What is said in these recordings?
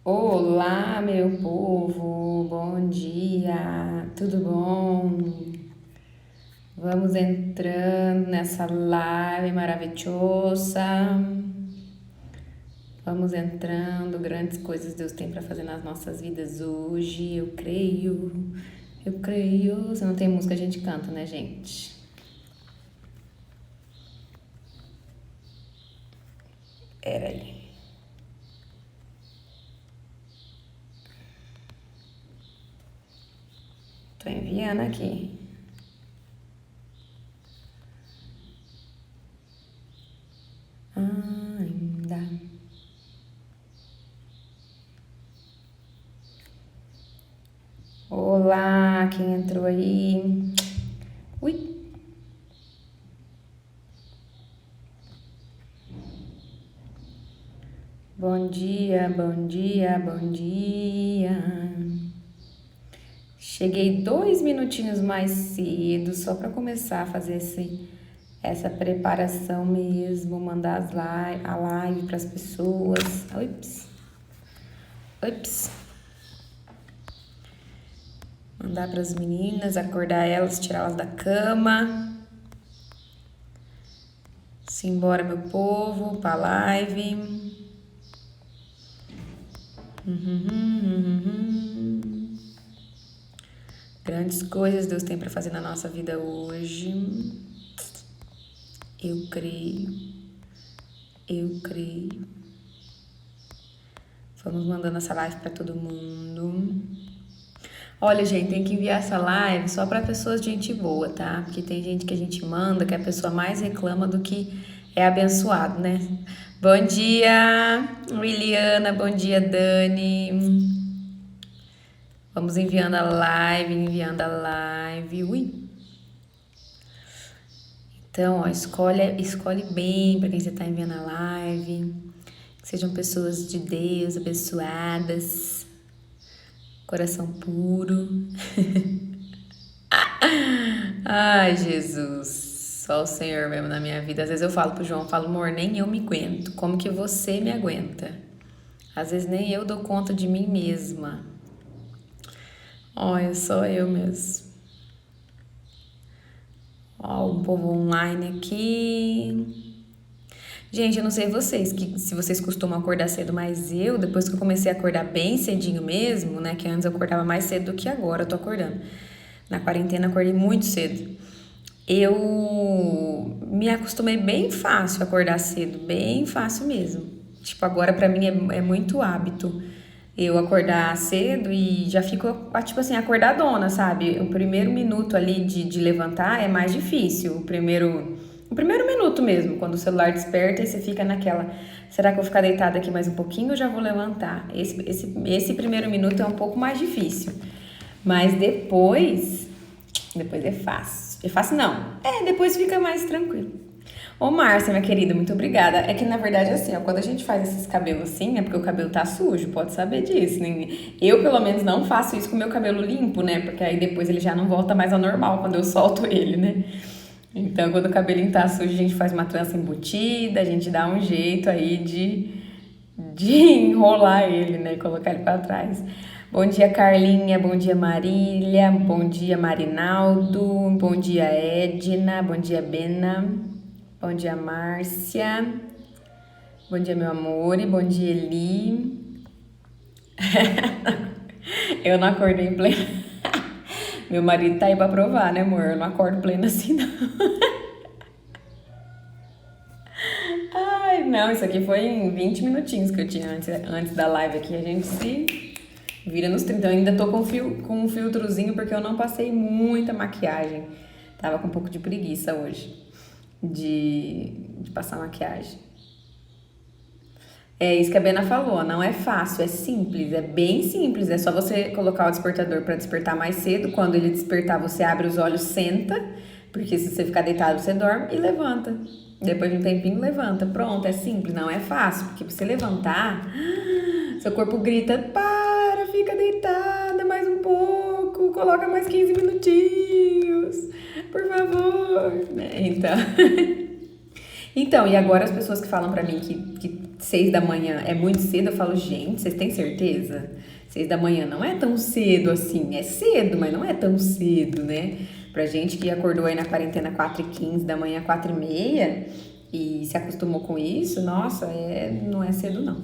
Olá, meu povo, bom dia, tudo bom? Vamos entrando nessa live maravilhosa. Vamos entrando, grandes coisas Deus tem para fazer nas nossas vidas hoje. Eu creio, eu creio. Se não tem música, a gente canta, né, gente? Pera aí. Tô enviando aqui. Ainda. Olá, quem entrou aí? Ui. Bom dia, bom dia, bom dia. Cheguei 2 minutinhos mais cedo, só para começar a fazer essa preparação mesmo, mandar a live para as pessoas. Ups, ups. Mandar para as meninas, acordar elas, tirá-las da cama. Simbora, meu povo, para a live. Grandes coisas Deus tem para fazer na nossa vida hoje. Eu creio. Eu creio. Vamos mandando essa live para todo mundo. Olha, gente, tem que enviar essa live só para pessoas de gente boa, tá? Porque tem gente que a gente manda que a pessoa mais reclama do que é abençoado, né? Bom dia, Liliana. Bom dia, Dani. Vamos enviando a live, enviando a live. Ui. Então, ó, escolhe bem para quem você tá enviando a live. Que sejam pessoas de Deus, abençoadas, coração puro. Ai, Jesus, só o Senhor mesmo na minha vida. Às vezes eu falo pro João, amor, nem eu me aguento. Como que você me aguenta? Às vezes nem eu dou conta de mim mesma. Olha, só eu mesmo. Ó, o povo online aqui. Gente, eu não sei vocês, se vocês costumam acordar cedo, mas eu, depois que eu comecei a acordar bem cedinho mesmo, né, que antes eu acordava mais cedo do que agora eu tô acordando. Na quarentena eu acordei muito cedo. Eu me acostumei bem fácil a acordar cedo, bem fácil mesmo. Tipo, agora pra mim é muito hábito eu acordar cedo e já fico, tipo assim, acordadona, sabe? O primeiro minuto ali de levantar é mais difícil. O primeiro minuto mesmo, quando o celular desperta e você fica naquela, será que eu vou ficar deitada aqui mais um pouquinho ou já vou levantar? Esse primeiro minuto é um pouco mais difícil. Mas depois é fácil. É fácil não. Depois fica mais tranquilo. Ô, Márcia, minha querida, muito obrigada. É que, na verdade, assim, ó, quando a gente faz esses cabelos assim, é porque o cabelo tá sujo, pode saber disso. Eu, pelo menos, não faço isso com o meu cabelo limpo, né? Porque aí depois ele já não volta mais ao normal quando eu solto ele, né? Então, quando o cabelinho tá sujo, a gente faz uma trança embutida, a gente dá um jeito aí de enrolar ele, né? E colocar ele pra trás. Bom dia, Carlinha. Bom dia, Marília. Bom dia, Marinaldo. Bom dia, Edna. Bom dia, Bena. Bom dia, Márcia. Bom dia, meu amor. E bom dia, Eli. Eu não acordei em pleno. Meu marido tá aí pra provar, né, amor? Eu não acordo pleno assim, não. Ai, não, isso aqui foi em 20 minutinhos que eu tinha antes da live aqui. A gente se vira nos 30. Eu ainda tô com um filtrozinho porque eu não passei muita maquiagem. Tava com um pouco de preguiça hoje de passar maquiagem. É isso que a Bena falou, não é fácil, é simples, é bem simples. É só você colocar o despertador para despertar mais cedo. Quando ele despertar, você abre os olhos, senta, porque se você ficar deitado, você dorme e levanta. Depois de um tempinho, levanta. Pronto, é simples, não é fácil, porque pra você levantar, seu corpo grita: para, fica deitada mais um pouco, coloca mais 15 minutinhos, por favor. Então. Então, e agora as pessoas que falam pra mim que 6 da manhã é muito cedo, eu falo, gente, vocês têm certeza? 6 da manhã não é tão cedo assim, é cedo, mas não é tão cedo, né? Pra gente que acordou aí na quarentena 4h15 da manhã, 4h30 e se acostumou com isso, nossa, não é cedo não.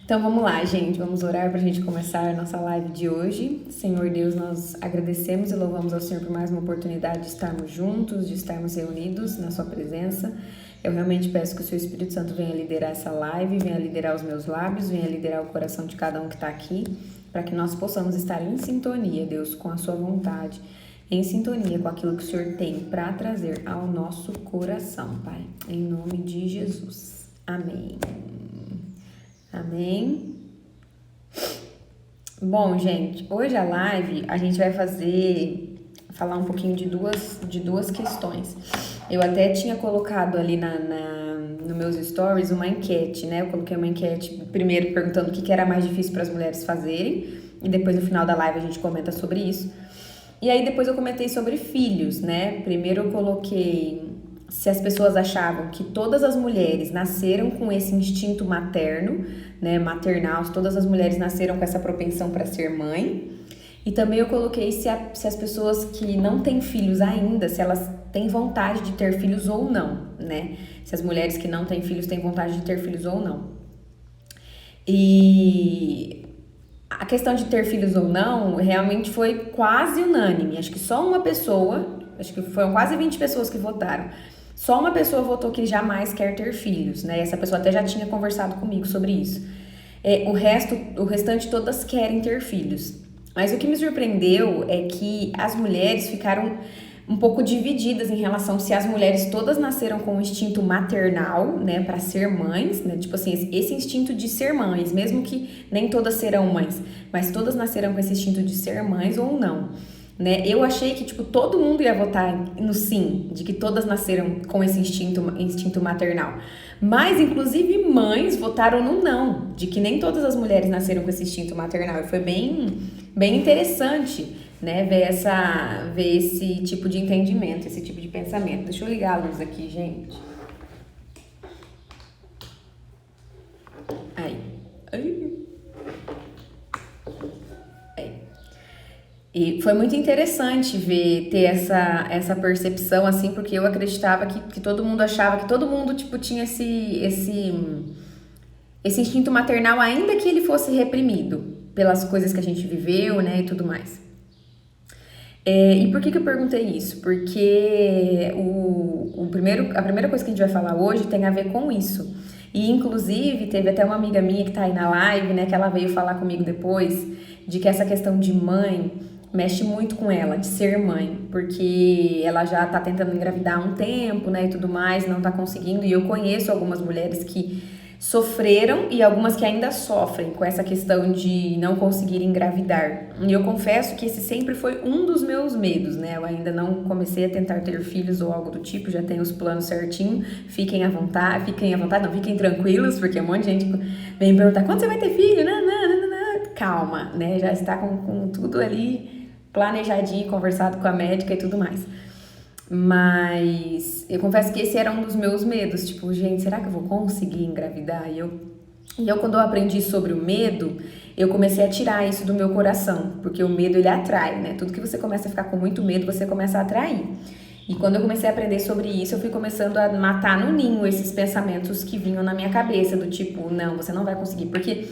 Então vamos lá, gente, vamos orar pra gente começar a nossa live de hoje. Senhor Deus, nós agradecemos e louvamos ao Senhor por mais uma oportunidade de estarmos juntos, de estarmos reunidos na sua presença. Eu realmente peço que o seu Espírito Santo venha liderar essa live, venha liderar os meus lábios, venha liderar o coração de cada um que está aqui, para que nós possamos estar em sintonia, Deus, com a sua vontade, em sintonia com aquilo que o Senhor tem para trazer ao nosso coração, Pai. Em nome de Jesus. Amém. Amém. Bom, gente, hoje a live a gente vai falar um pouquinho de duas questões. Eu até tinha colocado ali nos meus stories uma enquete, né? Eu coloquei uma enquete primeiro perguntando o que era mais difícil para as mulheres fazerem e depois no final da live a gente comenta sobre isso. E aí depois eu comentei sobre filhos, né? Primeiro eu coloquei se as pessoas achavam que todas as mulheres nasceram com esse instinto materno, né? Maternal, se todas as mulheres nasceram com essa propensão para ser mãe. E também eu coloquei se as pessoas que não têm filhos ainda, se elas têm vontade de ter filhos ou não, né? Se as mulheres que não têm filhos têm vontade de ter filhos ou não. E a questão de ter filhos ou não realmente foi quase unânime. Acho que só uma pessoa, acho que foram quase 20 pessoas que votaram. Só uma pessoa votou que jamais quer ter filhos, né? Essa pessoa até já tinha conversado comigo sobre isso. O restante todas querem ter filhos. Mas o que me surpreendeu é que as mulheres ficaram um pouco divididas em relação se as mulheres todas nasceram com o instinto maternal, né, para ser mães, né, tipo assim, esse instinto de ser mães, mesmo que nem todas serão mães, mas todas nasceram com esse instinto de ser mães ou não, né? Eu achei que, tipo, todo mundo ia votar no sim, de que todas nasceram com esse instinto maternal. Mas, inclusive, mães votaram no não, de que nem todas as mulheres nasceram com esse instinto maternal. E foi bem interessante, né, ver esse tipo de entendimento, esse tipo de pensamento. Deixa eu ligar a luz aqui, gente. Aí. E foi muito interessante ter essa percepção, assim, porque eu acreditava que todo mundo achava que todo mundo, tipo, tinha esse instinto maternal, ainda que ele fosse reprimido pelas coisas que a gente viveu, né, e tudo mais. E por que eu perguntei isso? Porque a primeira coisa que a gente vai falar hoje tem a ver com isso. E, inclusive, teve até uma amiga minha que tá aí na live, né, que ela veio falar comigo depois, de que essa questão de mãe mexe muito com ela, de ser mãe, porque ela já tá tentando engravidar há um tempo, né, e tudo mais, não tá conseguindo, e eu conheço algumas mulheres que sofreram e algumas que ainda sofrem com essa questão de não conseguir engravidar. E eu confesso que esse sempre foi um dos meus medos, né, eu ainda não comecei a tentar ter filhos ou algo do tipo, já tenho os planos certinho, fiquem tranquilos, porque um monte de gente vem me perguntar, quando você vai ter filho? Calma, né, já está com tudo ali planejadinho, conversado com a médica e tudo mais. Mas eu confesso que esse era um dos meus medos, tipo, gente, será que eu vou conseguir engravidar? E eu quando eu aprendi sobre o medo, eu comecei a tirar isso do meu coração, porque o medo, ele atrai, né? Tudo que você começa a ficar com muito medo, você começa a atrair. E quando eu comecei a aprender sobre isso, eu fui começando a matar no ninho esses pensamentos que vinham na minha cabeça, do tipo, não, você não vai conseguir, porque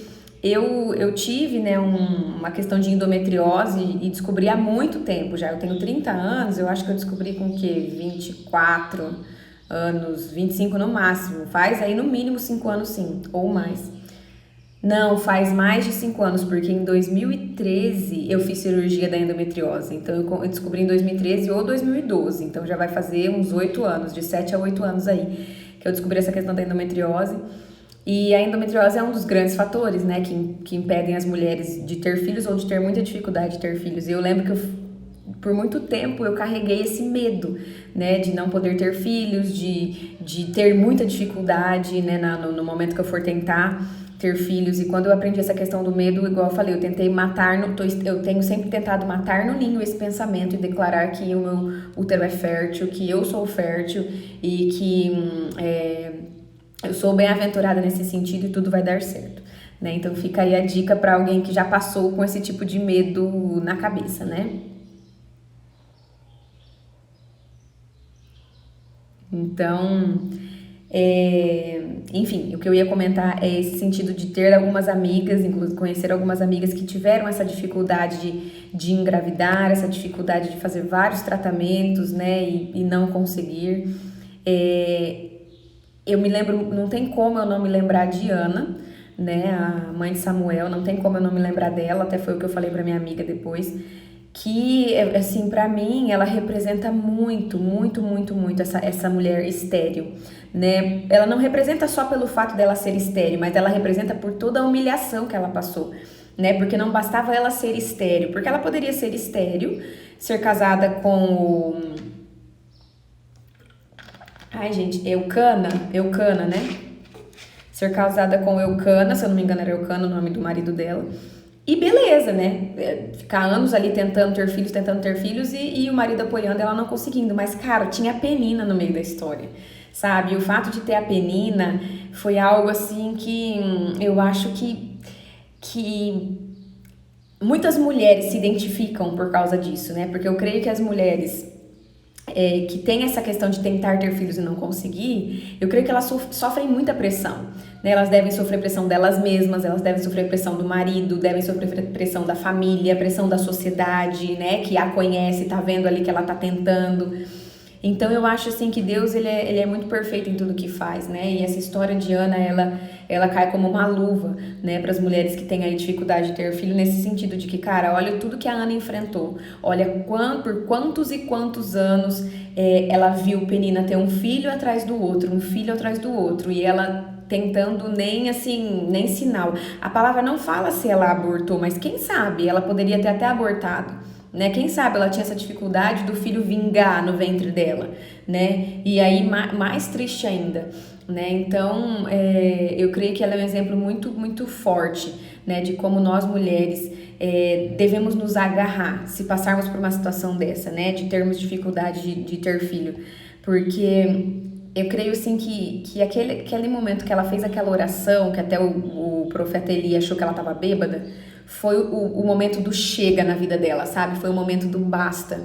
eu tive, né, uma questão de endometriose e descobri há muito tempo já. Eu tenho 30 anos, eu acho que eu descobri com o quê? 24 anos, 25 no máximo. Faz aí no mínimo 5 anos sim, ou mais. Não, faz mais de 5 anos, porque em 2013 eu fiz cirurgia da endometriose. Então eu descobri em 2013 ou 2012, então já vai fazer uns 8 anos, de 7 a 8 anos aí, que eu descobri essa questão da endometriose. E a endometriose é um dos grandes fatores, né, que impedem as mulheres de ter filhos ou de ter muita dificuldade de ter filhos. E eu lembro que por muito tempo eu carreguei esse medo, né, de não poder ter filhos, de ter muita dificuldade, né, no momento que eu for tentar ter filhos. E quando eu aprendi essa questão do medo, igual eu falei, eu tentei eu tenho sempre tentado matar no ninho esse pensamento e declarar que o meu útero é fértil, que eu sou fértil e que Eu sou bem-aventurada nesse sentido e tudo vai dar certo, né? Então fica aí a dica para alguém que já passou com esse tipo de medo na cabeça, né? Então, enfim, o que eu ia comentar é esse sentido de ter algumas amigas, inclusive conhecer algumas amigas que tiveram essa dificuldade de engravidar, essa dificuldade de fazer vários tratamentos, né, e não conseguir. É, eu me lembro, não tem como eu não me lembrar de Ana, né, a mãe de Samuel, não tem como eu não me lembrar dela, até foi o que eu falei pra minha amiga depois, que, assim, pra mim, ela representa muito, muito, muito, muito essa mulher estéril, né? Ela não representa só pelo fato dela ser estéril, mas ela representa por toda a humilhação que ela passou, né? Porque não bastava ela ser estéril, porque ela poderia ser estéril, ser casada com o... Ai, gente, Eucana, né? Ser casada com Eucana, se eu não me engano era Eucana o nome do marido dela. E beleza, né? Ficar anos ali tentando ter filhos e o marido apoiando ela não conseguindo. Mas, cara, tinha a Penina no meio da história, sabe? E o fato de ter a Penina foi algo assim que eu acho que muitas mulheres se identificam por causa disso, né? Porque eu creio que as mulheres que tem essa questão de tentar ter filhos e não conseguir, eu creio que elas sofrem muita pressão, né? Elas devem sofrer pressão delas mesmas, elas devem sofrer pressão do marido, devem sofrer pressão da família, pressão da sociedade, né? Que a conhece, tá vendo ali que ela tá tentando. Então eu acho assim que Deus ele é muito perfeito em tudo que faz, né? E essa história de Ana, ela cai como uma luva, né, para as mulheres que têm aí dificuldade de ter filho, nesse sentido de que, cara, olha tudo que a Ana enfrentou, olha por quantos e quantos anos ela viu Penina ter um filho atrás do outro, e ela tentando nem sinal. A palavra não fala se ela abortou, mas quem sabe ela poderia ter até abortado, né? Quem sabe ela tinha essa dificuldade do filho vingar no ventre dela, né? E aí mais triste ainda, né? Então eu creio que ela é um exemplo muito, muito forte, né? De como nós mulheres devemos nos agarrar se passarmos por uma situação dessa, né? De termos dificuldade de ter filho, porque eu creio assim que aquele momento que ela fez aquela oração, que até o profeta Eli achou que ela estava bêbada, foi o momento do chega na vida dela, sabe? Foi o momento do basta.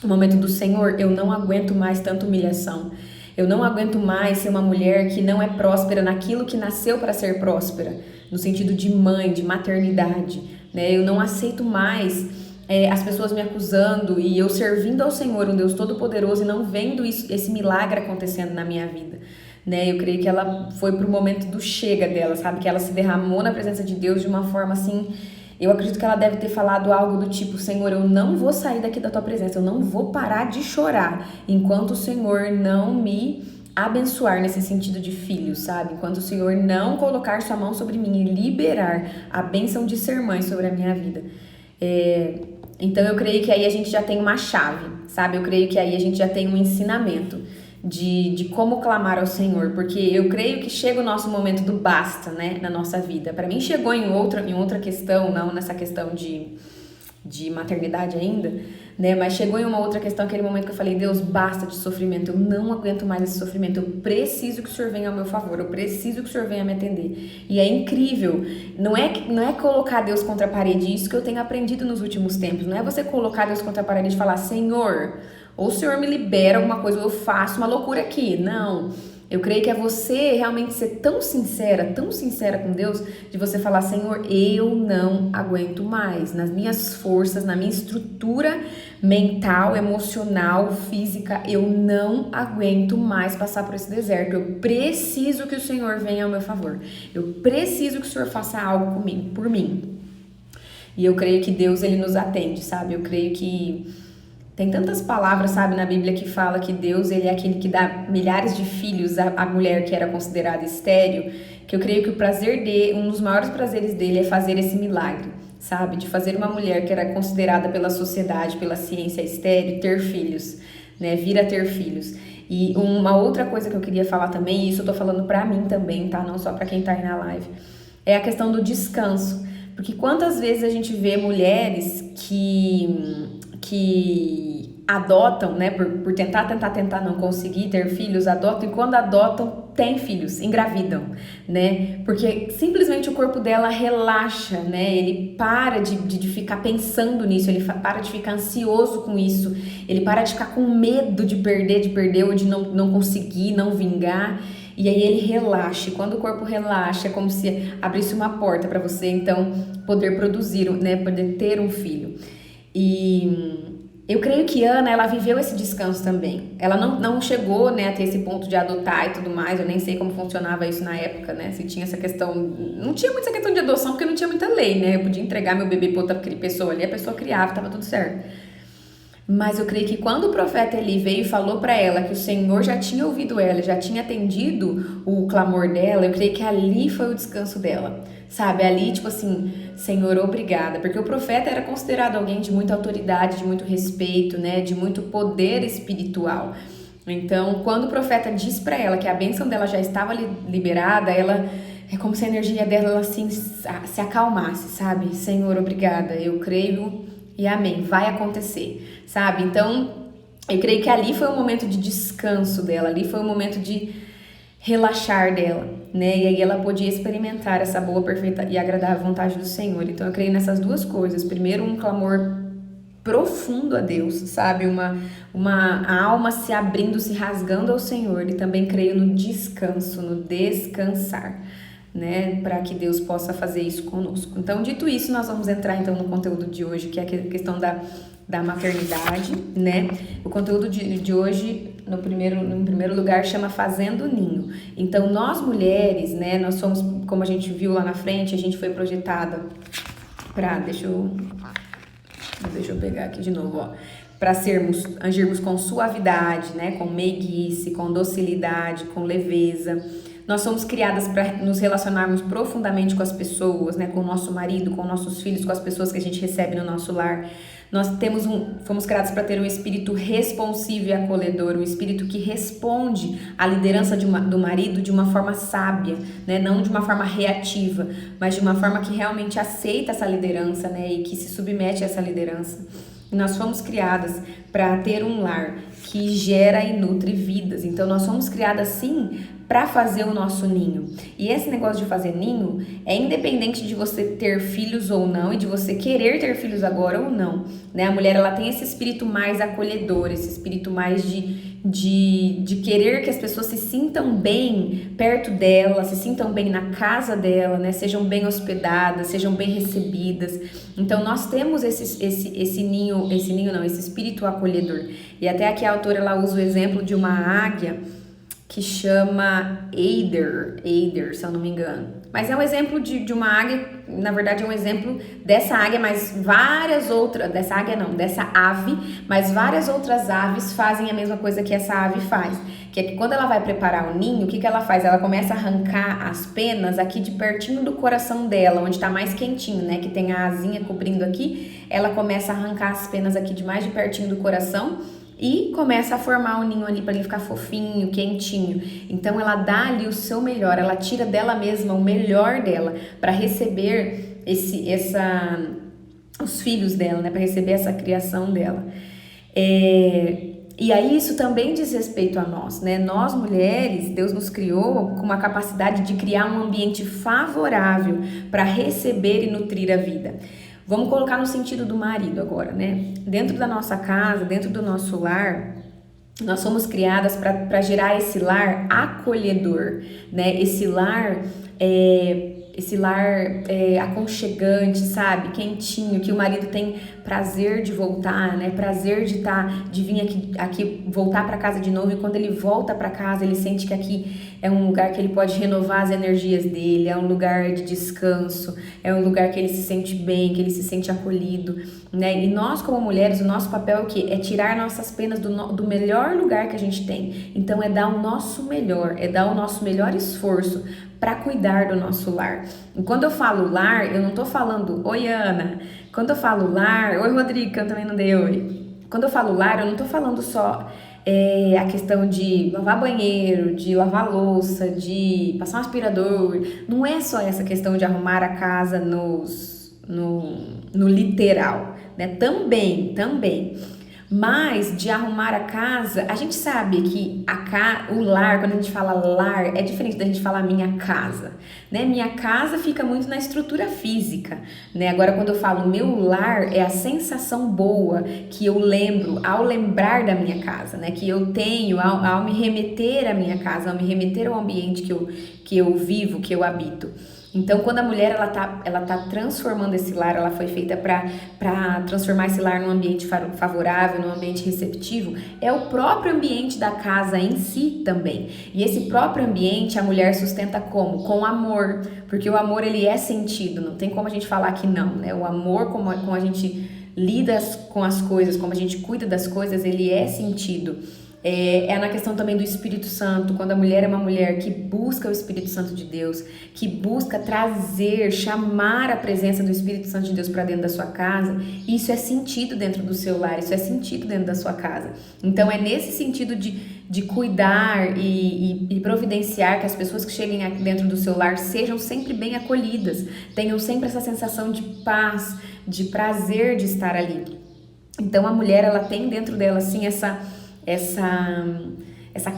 O momento do Senhor, eu não aguento mais tanta humilhação. Eu não aguento mais ser uma mulher que não é próspera naquilo que nasceu para ser próspera, no sentido de mãe, de maternidade, né? Eu não aceito mais as pessoas me acusando e eu servindo ao Senhor, um Deus todo-poderoso, e não vendo esse milagre acontecendo na minha vida, né? Eu creio que ela foi pro momento do chega dela, sabe? Que ela se derramou na presença de Deus de uma forma assim. Eu acredito que ela deve ter falado algo do tipo: Senhor, eu não vou sair daqui da tua presença, eu não vou parar de chorar enquanto o Senhor não me abençoar nesse sentido de filho, sabe? Enquanto o Senhor não colocar sua mão sobre mim e liberar a bênção de ser mãe sobre a minha vida. Então eu creio que aí a gente já tem uma chave, sabe? Eu creio que aí a gente já tem um ensinamento de como clamar ao Senhor, porque eu creio que chega o nosso momento do basta, né, na nossa vida. Para mim chegou em outra questão, não nessa questão de maternidade ainda, né, mas chegou em uma outra questão, aquele momento que eu falei: Deus, basta de sofrimento, eu não aguento mais esse sofrimento, eu preciso que o Senhor venha ao meu favor, eu preciso que o Senhor venha me atender. E é incrível, não é colocar Deus contra a parede, isso que eu tenho aprendido nos últimos tempos, não é você colocar Deus contra a parede e falar: Senhor, ou o Senhor me libera alguma coisa, ou eu faço uma loucura aqui. Não, eu creio que é você realmente ser tão sincera com Deus, de você falar: Senhor, eu não aguento mais, nas minhas forças, na minha estrutura mental, emocional, física, eu não aguento mais passar por esse deserto, eu preciso que o Senhor venha ao meu favor, eu preciso que o Senhor faça algo comigo, por mim. E eu creio que Deus, ele nos atende, sabe? Eu creio que tem tantas palavras, sabe, na Bíblia que fala que Deus, ele é aquele que dá milhares de filhos à mulher que era considerada estéril, que eu creio que um dos maiores prazeres dele é fazer esse milagre, sabe? De fazer uma mulher que era considerada pela sociedade, pela ciência estéril, ter filhos, né? Vir a ter filhos. E uma outra coisa que eu queria falar também, e isso eu tô falando pra mim também, tá? Não só pra quem tá aí na live, é a questão do descanso. Porque quantas vezes a gente vê mulheres que adotam, né, por tentar não conseguir ter filhos, adotam, e quando adotam, têm filhos, engravidam, né, porque simplesmente o corpo dela relaxa, né, ele para de ficar pensando nisso, ele para de ficar ansioso com isso, ele para de ficar com medo de perder ou de não conseguir, não vingar, e aí ele relaxa, e quando o corpo relaxa, é como se abrisse uma porta para você, então, poder produzir, né, poder ter um filho. E eu creio que Ana, ela viveu esse descanso também. Ela não chegou, né, a ter esse ponto de adotar e tudo mais. Eu nem sei como funcionava isso na época, né? Se tinha essa questão... Não tinha muita essa questão de adoção, porque não tinha muita lei, né? Eu podia entregar meu bebê pra outra pessoa ali, a pessoa criava, tava tudo certo. Mas eu creio que quando o profeta Eli veio e falou para ela que o Senhor já tinha ouvido ela, já tinha atendido o clamor dela, eu creio que ali foi o descanso dela, sabe? Ali, tipo assim, Senhor, obrigada. Porque o profeta era considerado alguém de muita autoridade, de muito respeito, né? De muito poder espiritual. Então, quando o profeta diz para ela que a bênção dela já estava liberada, ela... É como se a energia dela assim se acalmasse, sabe? Senhor, obrigada. Eu creio e amém. Vai acontecer, sabe? Então, eu creio que ali foi um momento de descanso dela. Ali foi um momento de relaxar dela, né? E aí ela podia experimentar essa boa, perfeita e agradável vontade do Senhor. Então, eu creio nessas duas coisas. Primeiro, um clamor profundo a Deus, sabe? A alma se abrindo, se rasgando ao Senhor. E também creio no descanso, no descansar, né, para que Deus possa fazer isso conosco. Então, dito isso, nós vamos entrar então no conteúdo de hoje, que é a questão da maternidade, né? O conteúdo de hoje, em primeiro lugar, chama Fazendo Ninho. Então, nós mulheres, né, nós somos, como a gente viu lá na frente, a gente foi projetada para, deixa eu pegar aqui de novo, ó, para agirmos com suavidade, né, com meiguice, com docilidade, com leveza. Nós somos criadas para nos relacionarmos profundamente com as pessoas, né, com o nosso marido, com nossos filhos, com as pessoas que a gente recebe no nosso lar. Nós fomos criados para ter um espírito responsivo e acolhedor, um espírito que responde à liderança do marido de uma forma sábia, né, não de uma forma reativa, mas de uma forma que realmente aceita essa liderança, né, e que se submete a essa liderança. E nós fomos criadas para ter um lar que gera e nutre vidas. Então, nós somos criadas, sim, para fazer o nosso ninho. E esse negócio de fazer ninho é independente de você ter filhos ou não e de você querer ter filhos agora ou não, né? A mulher, ela tem esse espírito mais acolhedor, esse espírito mais de querer que as pessoas se sintam bem perto dela, se sintam bem na casa dela, né? Sejam bem hospedadas, sejam bem recebidas. Então, nós temos esse espírito acolhedor. E até aqui a autora, ela usa o exemplo de uma águia que chama Eider, se eu não me engano. Mas é um exemplo de uma águia, na verdade é um exemplo dessa águia, mas dessa ave, mas várias outras aves fazem a mesma coisa que essa ave faz. Que é que quando ela vai preparar o ninho, o que ela faz? Ela começa a arrancar as penas aqui de pertinho do coração dela, onde tá mais quentinho, né? Que tem a asinha cobrindo aqui, ela começa a arrancar as penas aqui de mais de pertinho do coração, e começa a formar o ninho ali para ele ficar fofinho, quentinho. Então ela dá ali o seu melhor, ela tira dela mesma o melhor dela para receber os filhos dela, né? Para receber essa criação dela. E aí isso também diz respeito a nós, né? Nós mulheres, Deus nos criou com uma capacidade de criar um ambiente favorável para receber e nutrir a vida. Vamos colocar no sentido do marido agora, né? Dentro da nossa casa, dentro do nosso lar, nós somos criadas para gerar esse lar acolhedor, né? Esse lar aconchegante, sabe? Quentinho, que o marido tem prazer de voltar, né? Prazer de vir aqui voltar para casa de novo, e quando ele volta para casa, ele sente que aqui é um lugar que ele pode renovar as energias dele, é um lugar de descanso, é um lugar que ele se sente bem, que ele se sente acolhido, né? E nós, como mulheres, o nosso papel é o quê? É tirar nossas penas do melhor lugar que a gente tem. Então, é dar o nosso melhor esforço para cuidar do nosso lar. E quando eu falo lar, eu não tô falando, oi Ana, quando eu falo lar, oi Rodrigo, que eu também não dei oi. Quando eu falo lar, eu não tô falando só a questão de lavar banheiro, de lavar louça, de passar um aspirador. Não é só essa questão de arrumar a casa no literal, né? Também. Mas de arrumar a casa, a gente sabe que o lar, quando a gente fala lar, é diferente da gente falar minha casa, né? Minha casa fica muito na estrutura física, né? Agora, quando eu falo meu lar, é a sensação boa que eu lembro ao lembrar da minha casa, né? Que eu tenho ao me remeter à minha casa, ao me remeter ao ambiente que eu vivo, que eu habito. Então, quando a mulher ela tá transformando esse lar, ela foi feita para transformar esse lar num ambiente favorável, num ambiente receptivo, é o próprio ambiente da casa em si também. E esse próprio ambiente a mulher sustenta como? Com amor, porque o amor ele é sentido, não tem como a gente falar que não, né? O amor, como a gente lida com as coisas, como a gente cuida das coisas, ele é sentido. É na questão também do Espírito Santo, quando a mulher é uma mulher que busca o Espírito Santo de Deus, que busca trazer, chamar a presença do Espírito Santo de Deus para dentro da sua casa, isso é sentido dentro do seu lar, isso é sentido dentro da sua casa. Então é nesse sentido de cuidar e providenciar que as pessoas que cheguem dentro do seu lar sejam sempre bem acolhidas, tenham sempre essa sensação de paz, de prazer de estar ali. Então a mulher ela tem dentro dela assim essa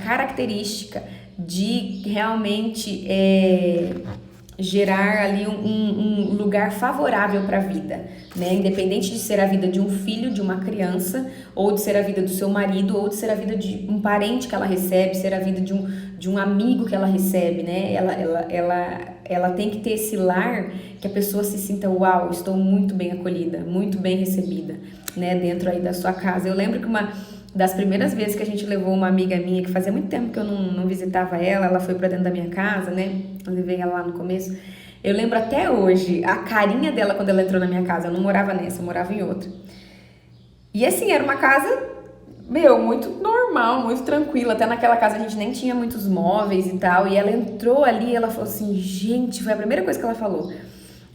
característica de realmente gerar ali um lugar favorável para a vida, né? Independente de ser a vida de um filho, de uma criança, ou de ser a vida do seu marido, ou de ser a vida de um parente que ela recebe, ser a vida de um amigo que ela recebe, né? Ela tem que ter esse lar que a pessoa se sinta, uau, estou muito bem acolhida, muito bem recebida, né? Dentro aí da sua casa. Eu lembro que uma das primeiras vezes que a gente levou uma amiga minha, que fazia muito tempo que eu não visitava ela foi pra dentro da minha casa, né? Eu levei ela lá no começo. Eu lembro até hoje a carinha dela quando ela entrou na minha casa. Eu não morava nessa, eu morava em outra. E assim, era uma casa, muito normal, muito tranquila. Até naquela casa a gente nem tinha muitos móveis e tal. E ela entrou ali e ela falou assim, gente, foi a primeira coisa que ela falou.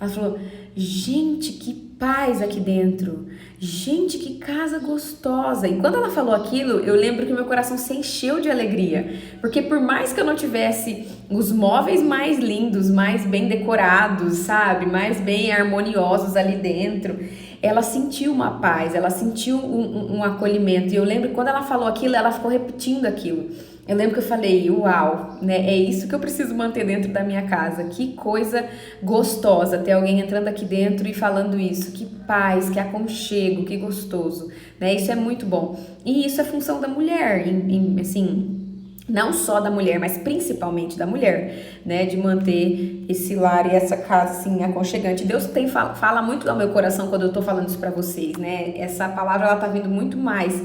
Ela falou, gente, que paz aqui dentro. Gente, que casa gostosa. E quando ela falou aquilo, eu lembro que meu coração se encheu de alegria. Porque por mais que eu não tivesse os móveis mais lindos, mais bem decorados, sabe? Mais bem harmoniosos ali dentro, ela sentiu uma paz, ela sentiu um acolhimento. E eu lembro que quando ela falou aquilo, ela ficou repetindo aquilo. Eu lembro que eu falei, uau, né? É isso que eu preciso manter dentro da minha casa. Que coisa gostosa ter alguém entrando aqui dentro e falando isso. Que paz, que aconchego, que gostoso, né? Isso é muito bom. E isso é função da mulher, assim, não só da mulher, mas principalmente da mulher, né? De manter esse lar e essa casa, assim, aconchegante. Deus fala muito ao meu coração quando eu tô falando isso pra vocês, né? Essa palavra, ela tá vindo muito mais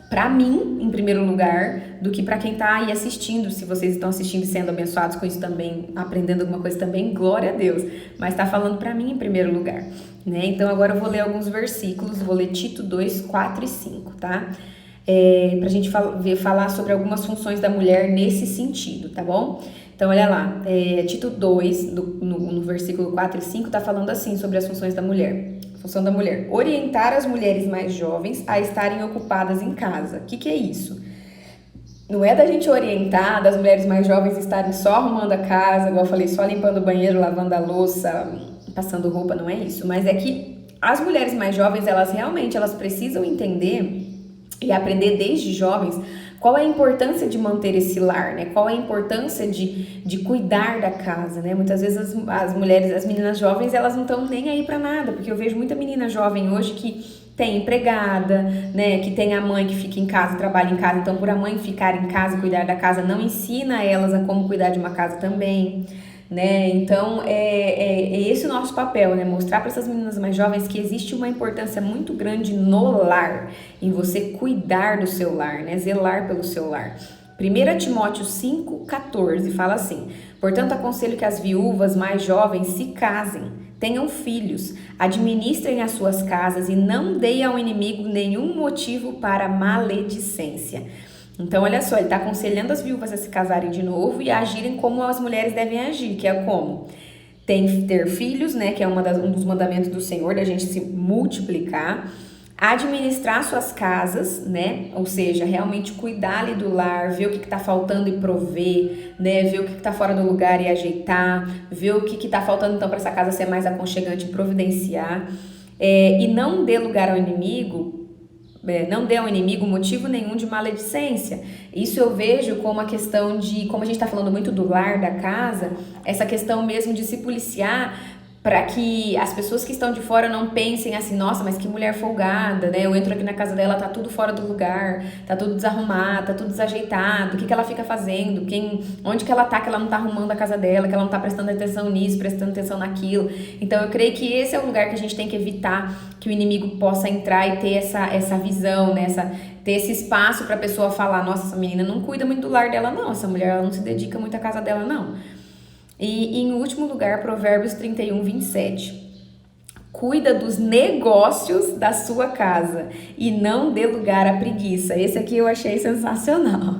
para mim, em primeiro lugar, do que para quem tá aí assistindo. Se vocês estão assistindo e sendo abençoados com isso também, aprendendo alguma coisa também, glória a Deus. Mas tá falando para mim em primeiro lugar, né? Então agora eu vou ler alguns versículos, vou ler Tito 2, 4 e 5, tá? Pra gente falar sobre algumas funções da mulher nesse sentido, tá bom? Então olha lá, Tito 2, no versículo 4 e 5, tá falando assim sobre as funções da mulher. Função da mulher, orientar as mulheres mais jovens a estarem ocupadas em casa. O que é isso? Não é da gente orientar das mulheres mais jovens estarem só arrumando a casa, igual eu falei, só limpando o banheiro, lavando a louça, passando roupa, não é isso. Mas é que as mulheres mais jovens, elas precisam entender e aprender desde jovens qual é a importância de manter esse lar, né? Qual é a importância de cuidar da casa, né? Muitas vezes as mulheres, as meninas jovens, elas não estão nem aí pra nada, porque eu vejo muita menina jovem hoje que tem empregada, né? Que tem a mãe que fica em casa, trabalha em casa, então por a mãe ficar em casa e cuidar da casa, não ensina elas a como cuidar de uma casa também, né? Então é esse o nosso papel, né? Mostrar para essas meninas mais jovens que existe uma importância muito grande no lar, em você cuidar do seu lar, né? Zelar pelo seu lar. 1 Timóteo 5,14 fala assim: portanto, aconselho que as viúvas mais jovens se casem, tenham filhos, administrem as suas casas e não deem ao inimigo nenhum motivo para maledicência. Então, olha só, ele está aconselhando as viúvas a se casarem de novo e a agirem como as mulheres devem agir, que é como? Ter filhos, né, que é um dos mandamentos do Senhor, da gente se multiplicar, administrar suas casas, né, ou seja, realmente cuidar ali do lar, ver o que está faltando e prover, né, ver o que está fora do lugar e ajeitar, ver o que está faltando então para essa casa ser mais aconchegante e providenciar, e não dê lugar ao inimigo não dê ao inimigo motivo nenhum de maledicência. Isso eu vejo como a questão de, como a gente está falando muito do lar, da casa, essa questão mesmo de se policiar para que as pessoas que estão de fora não pensem assim, nossa, mas que mulher folgada, né? Eu entro aqui na casa dela, tá tudo fora do lugar, tá tudo desarrumado, tá tudo desajeitado, o que ela fica fazendo, onde que ela tá, que ela não tá arrumando a casa dela, que ela não tá prestando atenção nisso, prestando atenção naquilo. Então eu creio que esse é o lugar que a gente tem que evitar que o inimigo possa entrar e ter essa visão, né? Ter esse espaço pra pessoa falar, nossa, essa menina não cuida muito do lar dela não, essa mulher ela não se dedica muito à casa dela não. E em último lugar, Provérbios 31, 27. Cuida dos negócios da sua casa e não dê lugar à preguiça. Esse aqui eu achei sensacional.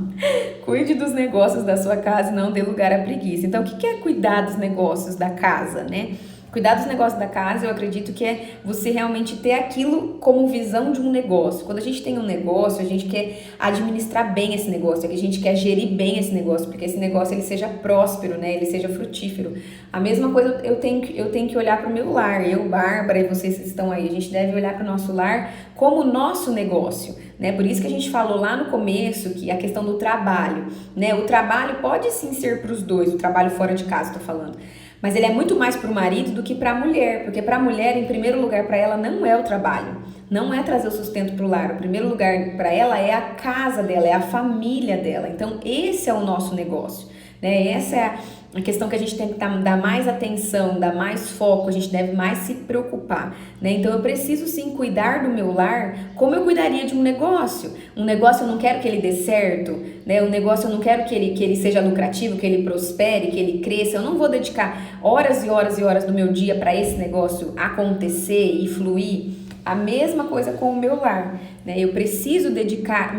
Cuide dos negócios da sua casa e não dê lugar à preguiça. Então, o que é cuidar dos negócios da casa, né? Cuidar dos negócios da casa, eu acredito que é você realmente ter aquilo como visão de um negócio. Quando a gente tem um negócio, a gente quer administrar bem esse negócio, a gente quer gerir bem esse negócio, porque esse negócio ele seja próspero, né? Ele seja frutífero. A mesma coisa eu tenho que olhar para o meu lar. Eu, Bárbara, e vocês que estão aí, a gente deve olhar para o nosso lar como nosso negócio, né? Por isso que a gente falou lá no começo que a questão do trabalho, né? O trabalho pode sim ser para os dois, o trabalho fora de casa, tô falando. Mas ele é muito mais para o marido do que para a mulher, porque para a mulher, em primeiro lugar, para ela não é o trabalho, não é trazer o sustento para o lar. O primeiro lugar para ela é a casa dela, é a família dela. Então, esse é o nosso negócio, né? Essa é a questão que a gente tem que dar mais atenção, dar mais foco, a gente deve mais se preocupar, né? Então eu preciso sim cuidar do meu lar como eu cuidaria de um negócio. Um negócio eu não quero que ele dê certo, né? Um negócio eu não quero que ele seja lucrativo, que ele prospere, que ele cresça. Eu não vou dedicar horas e horas e horas do meu dia para esse negócio acontecer e fluir. A mesma coisa com o meu lar, né? Eu preciso me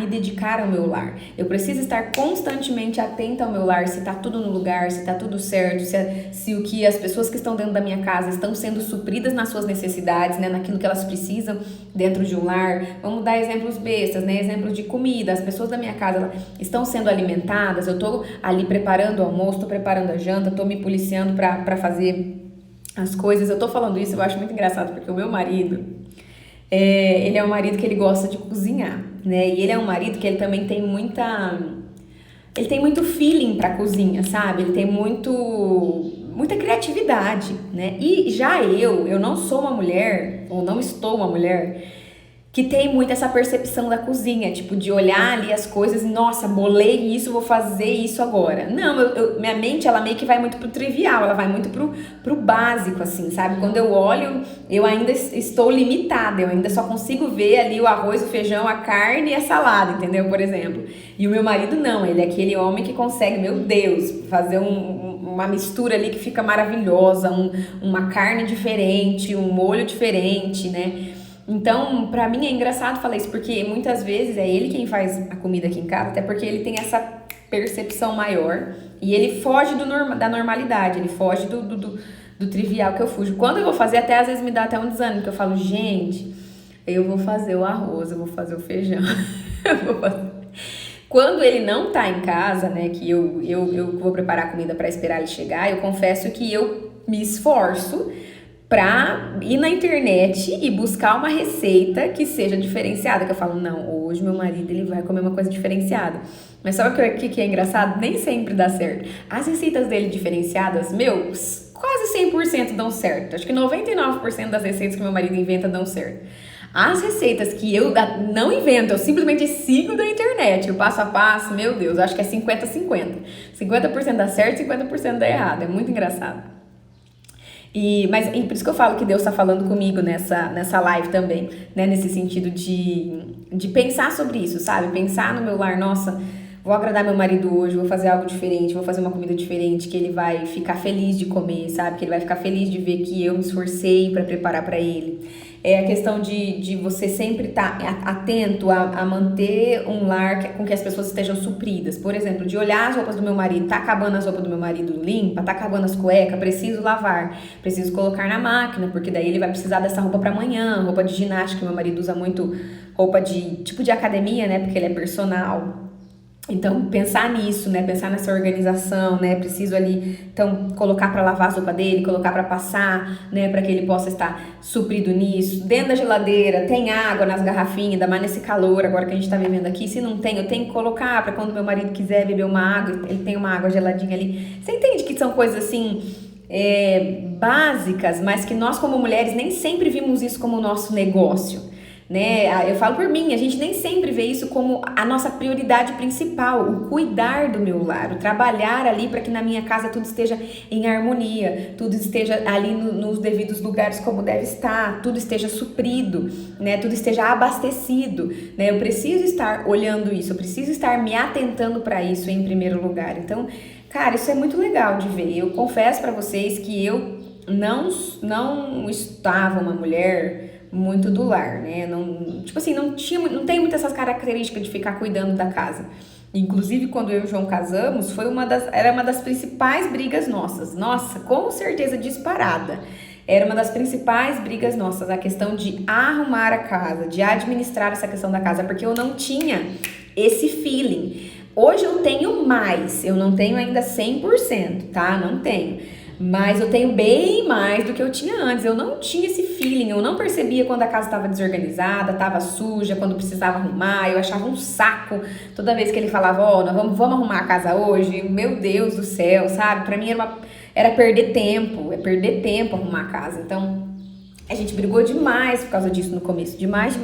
dedicar ao meu lar. Eu preciso estar constantemente atenta ao meu lar, se tá tudo no lugar, se tá tudo certo, se o que as pessoas que estão dentro da minha casa estão sendo supridas nas suas necessidades, né? Naquilo que elas precisam dentro de um lar. Vamos dar exemplos bestas, né? Exemplos de comida. As pessoas da minha casa estão sendo alimentadas, eu tô ali preparando o almoço, tô preparando a janta, tô me policiando para fazer as coisas. Eu tô falando isso, eu acho muito engraçado, porque o meu marido... ele é um marido que ele gosta de cozinhar, né? E ele é um marido que ele também tem ele tem muito feeling pra cozinha, sabe? Ele tem muita criatividade, né? E já eu não sou uma mulher, ou não estou uma mulher, que tem muito essa percepção da cozinha, tipo, de olhar ali as coisas e, nossa, bolei isso, vou fazer isso agora. Não, minha mente, ela meio que vai muito pro trivial, ela vai muito pro básico, assim, sabe? Quando eu olho, eu ainda estou limitada, eu ainda só consigo ver ali o arroz, o feijão, a carne e a salada, entendeu? Por exemplo. E o meu marido não, ele é aquele homem que consegue, meu Deus, fazer uma mistura ali que fica maravilhosa, uma carne diferente, um molho diferente, né? Então, pra mim é engraçado falar isso, porque muitas vezes é ele quem faz a comida aqui em casa, até porque ele tem essa percepção maior e ele foge da normalidade, ele foge do trivial que eu fujo. Quando eu vou fazer, até às vezes me dá até um desânimo, que eu falo, gente, eu vou fazer o arroz, eu vou fazer o feijão, eu vou fazer... Quando ele não tá em casa, né, que eu vou preparar a comida pra esperar ele chegar, eu confesso que eu me esforço pra ir na internet e buscar uma receita que seja diferenciada, que eu falo, não, hoje meu marido ele vai comer uma coisa diferenciada. Mas sabe o que é engraçado? Nem sempre dá certo. As receitas dele diferenciadas, quase 100% dão certo. Acho que 99% das receitas que meu marido inventa dão certo. As receitas que eu não invento, eu simplesmente sigo da internet, o passo a passo, meu Deus, acho que é 50-50. 50% dá certo, 50% dá errado, é muito engraçado. Mas por isso que eu falo que Deus está falando comigo nessa live também, né? Nesse sentido de pensar sobre isso, sabe? Pensar no meu lar, nossa, vou agradar meu marido hoje, vou fazer algo diferente, vou fazer uma comida diferente, que ele vai ficar feliz de comer, sabe? Que ele vai ficar feliz de ver que eu me esforcei para preparar para ele. É a questão de você sempre estar atento a manter um lar com que as pessoas estejam supridas. Por exemplo, de olhar as roupas do meu marido, tá acabando as roupas do meu marido limpa, tá acabando as cuecas, preciso lavar, preciso colocar na máquina, porque daí ele vai precisar dessa roupa para amanhã, roupa de ginástica, meu marido usa muito roupa de tipo de academia, né, porque ele é personal. Então, pensar nisso, né? Pensar nessa organização, né? Preciso ali, então, colocar para lavar a sopa dele, colocar para passar, né? Para que ele possa estar suprido nisso. Dentro da geladeira, tem água nas garrafinhas, ainda mais nesse calor agora que a gente tá vivendo aqui. Se não tem, eu tenho que colocar para quando meu marido quiser beber uma água, ele tem uma água geladinha ali. Você entende que são coisas assim, básicas, mas que nós como mulheres nem sempre vimos isso como nosso negócio. Né? Eu falo por mim, a gente nem sempre vê isso como a nossa prioridade principal, o cuidar do meu lar, o trabalhar ali para que na minha casa tudo esteja em harmonia, tudo esteja ali nos devidos lugares como deve estar, tudo esteja suprido, né? Tudo esteja abastecido, né? Eu preciso estar olhando isso, eu preciso estar me atentando para isso em primeiro lugar. Então, cara, isso é muito legal de ver. Eu confesso para vocês que eu não estava uma mulher muito do lar, né? Não, tipo assim, não tem muitas essas características de ficar cuidando da casa. Inclusive, quando eu e o João casamos, era uma das principais brigas nossas. Nossa, com certeza disparada. Era uma das principais brigas nossas, a questão de arrumar a casa, de administrar essa questão da casa, porque eu não tinha esse feeling. Hoje eu tenho mais, eu não tenho ainda 100%, tá? Não tenho. Mas eu tenho bem mais do que eu tinha antes. Eu não tinha esse feeling, eu não percebia quando a casa estava desorganizada, estava suja, quando precisava arrumar. Eu achava um saco toda vez que ele falava, ó, nós vamos arrumar a casa hoje. Meu Deus do céu, sabe? Pra mim era perder tempo, perder tempo arrumar a casa. Então, a gente brigou demais por causa disso no começo. Demais.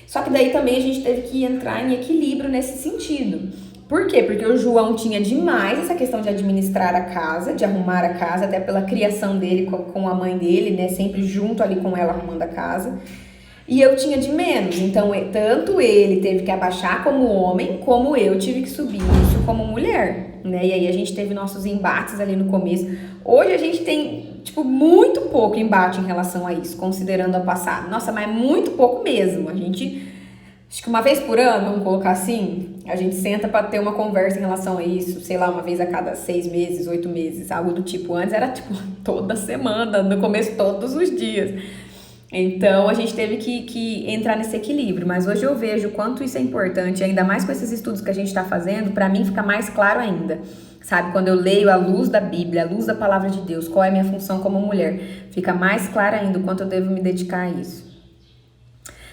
Só que daí também a gente teve que entrar em equilíbrio nesse sentido. Por quê? Porque o João tinha demais essa questão de administrar a casa, de arrumar a casa, até pela criação dele com a mãe dele, né? Sempre junto ali com ela arrumando a casa. E eu tinha de menos. Então, tanto ele teve que abaixar como homem, como eu tive que subir isso como mulher, né? E aí a gente teve nossos embates ali no começo. Hoje a gente tem, tipo, muito pouco embate em relação a isso, considerando o passado. Nossa, mas muito pouco mesmo. A gente... Acho que uma vez por ano, vamos colocar assim, a gente senta para ter uma conversa em relação a isso, sei lá, uma vez a cada 6 meses, 8 meses, algo do tipo. Antes era tipo toda semana, no começo todos os dias. Então a gente teve que entrar nesse equilíbrio, mas hoje eu vejo o quanto isso é importante, ainda mais com esses estudos que a gente está fazendo, para mim fica mais claro ainda. Sabe, quando eu leio à luz da Bíblia, à luz da palavra de Deus, qual é a minha função como mulher, fica mais claro ainda o quanto eu devo me dedicar a isso.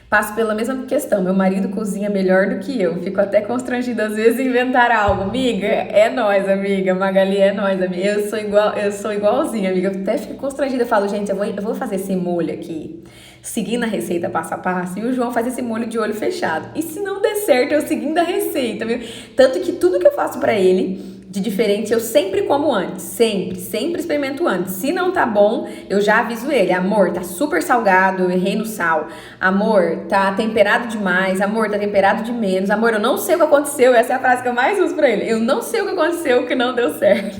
Passo pela mesma questão, meu marido cozinha melhor do que eu, fico até constrangida às vezes em inventar algo. Amiga, é nóis, amiga, Magali, é nóis, amiga, eu sou igualzinha, amiga, eu até fico constrangida, eu falo, gente, eu vou fazer esse molho aqui, seguindo a receita passo a passo, e o João faz esse molho de olho fechado, e se não der certo, eu seguindo a receita, viu? Tanto que tudo que eu faço pra ele, de diferente, eu sempre como antes, sempre experimento antes. Se não tá bom, eu já aviso ele, amor, tá super salgado, eu errei no sal, amor, tá temperado demais, amor, tá temperado de menos, amor, eu não sei o que aconteceu, essa é a frase que eu mais uso pra ele, eu não sei o que aconteceu, que não deu certo.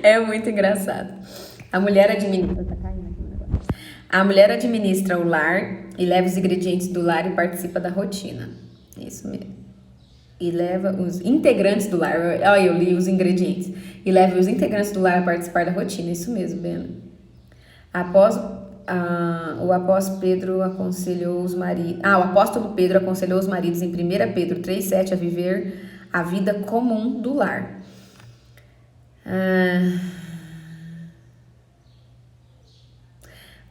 É muito engraçado. A mulher administra, tá caindo aqui o negócio. A mulher administra o lar e leva os ingredientes do lar e participa da rotina. Isso mesmo. E leva os integrantes do lar, olha, eu li os ingredientes, e leva os integrantes do lar a participar da rotina, isso mesmo, Bena. O apóstolo Pedro aconselhou os maridos, o apóstolo Pedro aconselhou os maridos em 1 Pedro 3,7 a viver a vida comum do lar.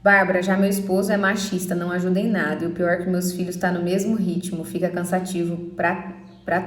Bárbara, já meu esposo é machista, não ajuda em nada, e o pior é que meus filhos estão no mesmo ritmo, fica cansativo pra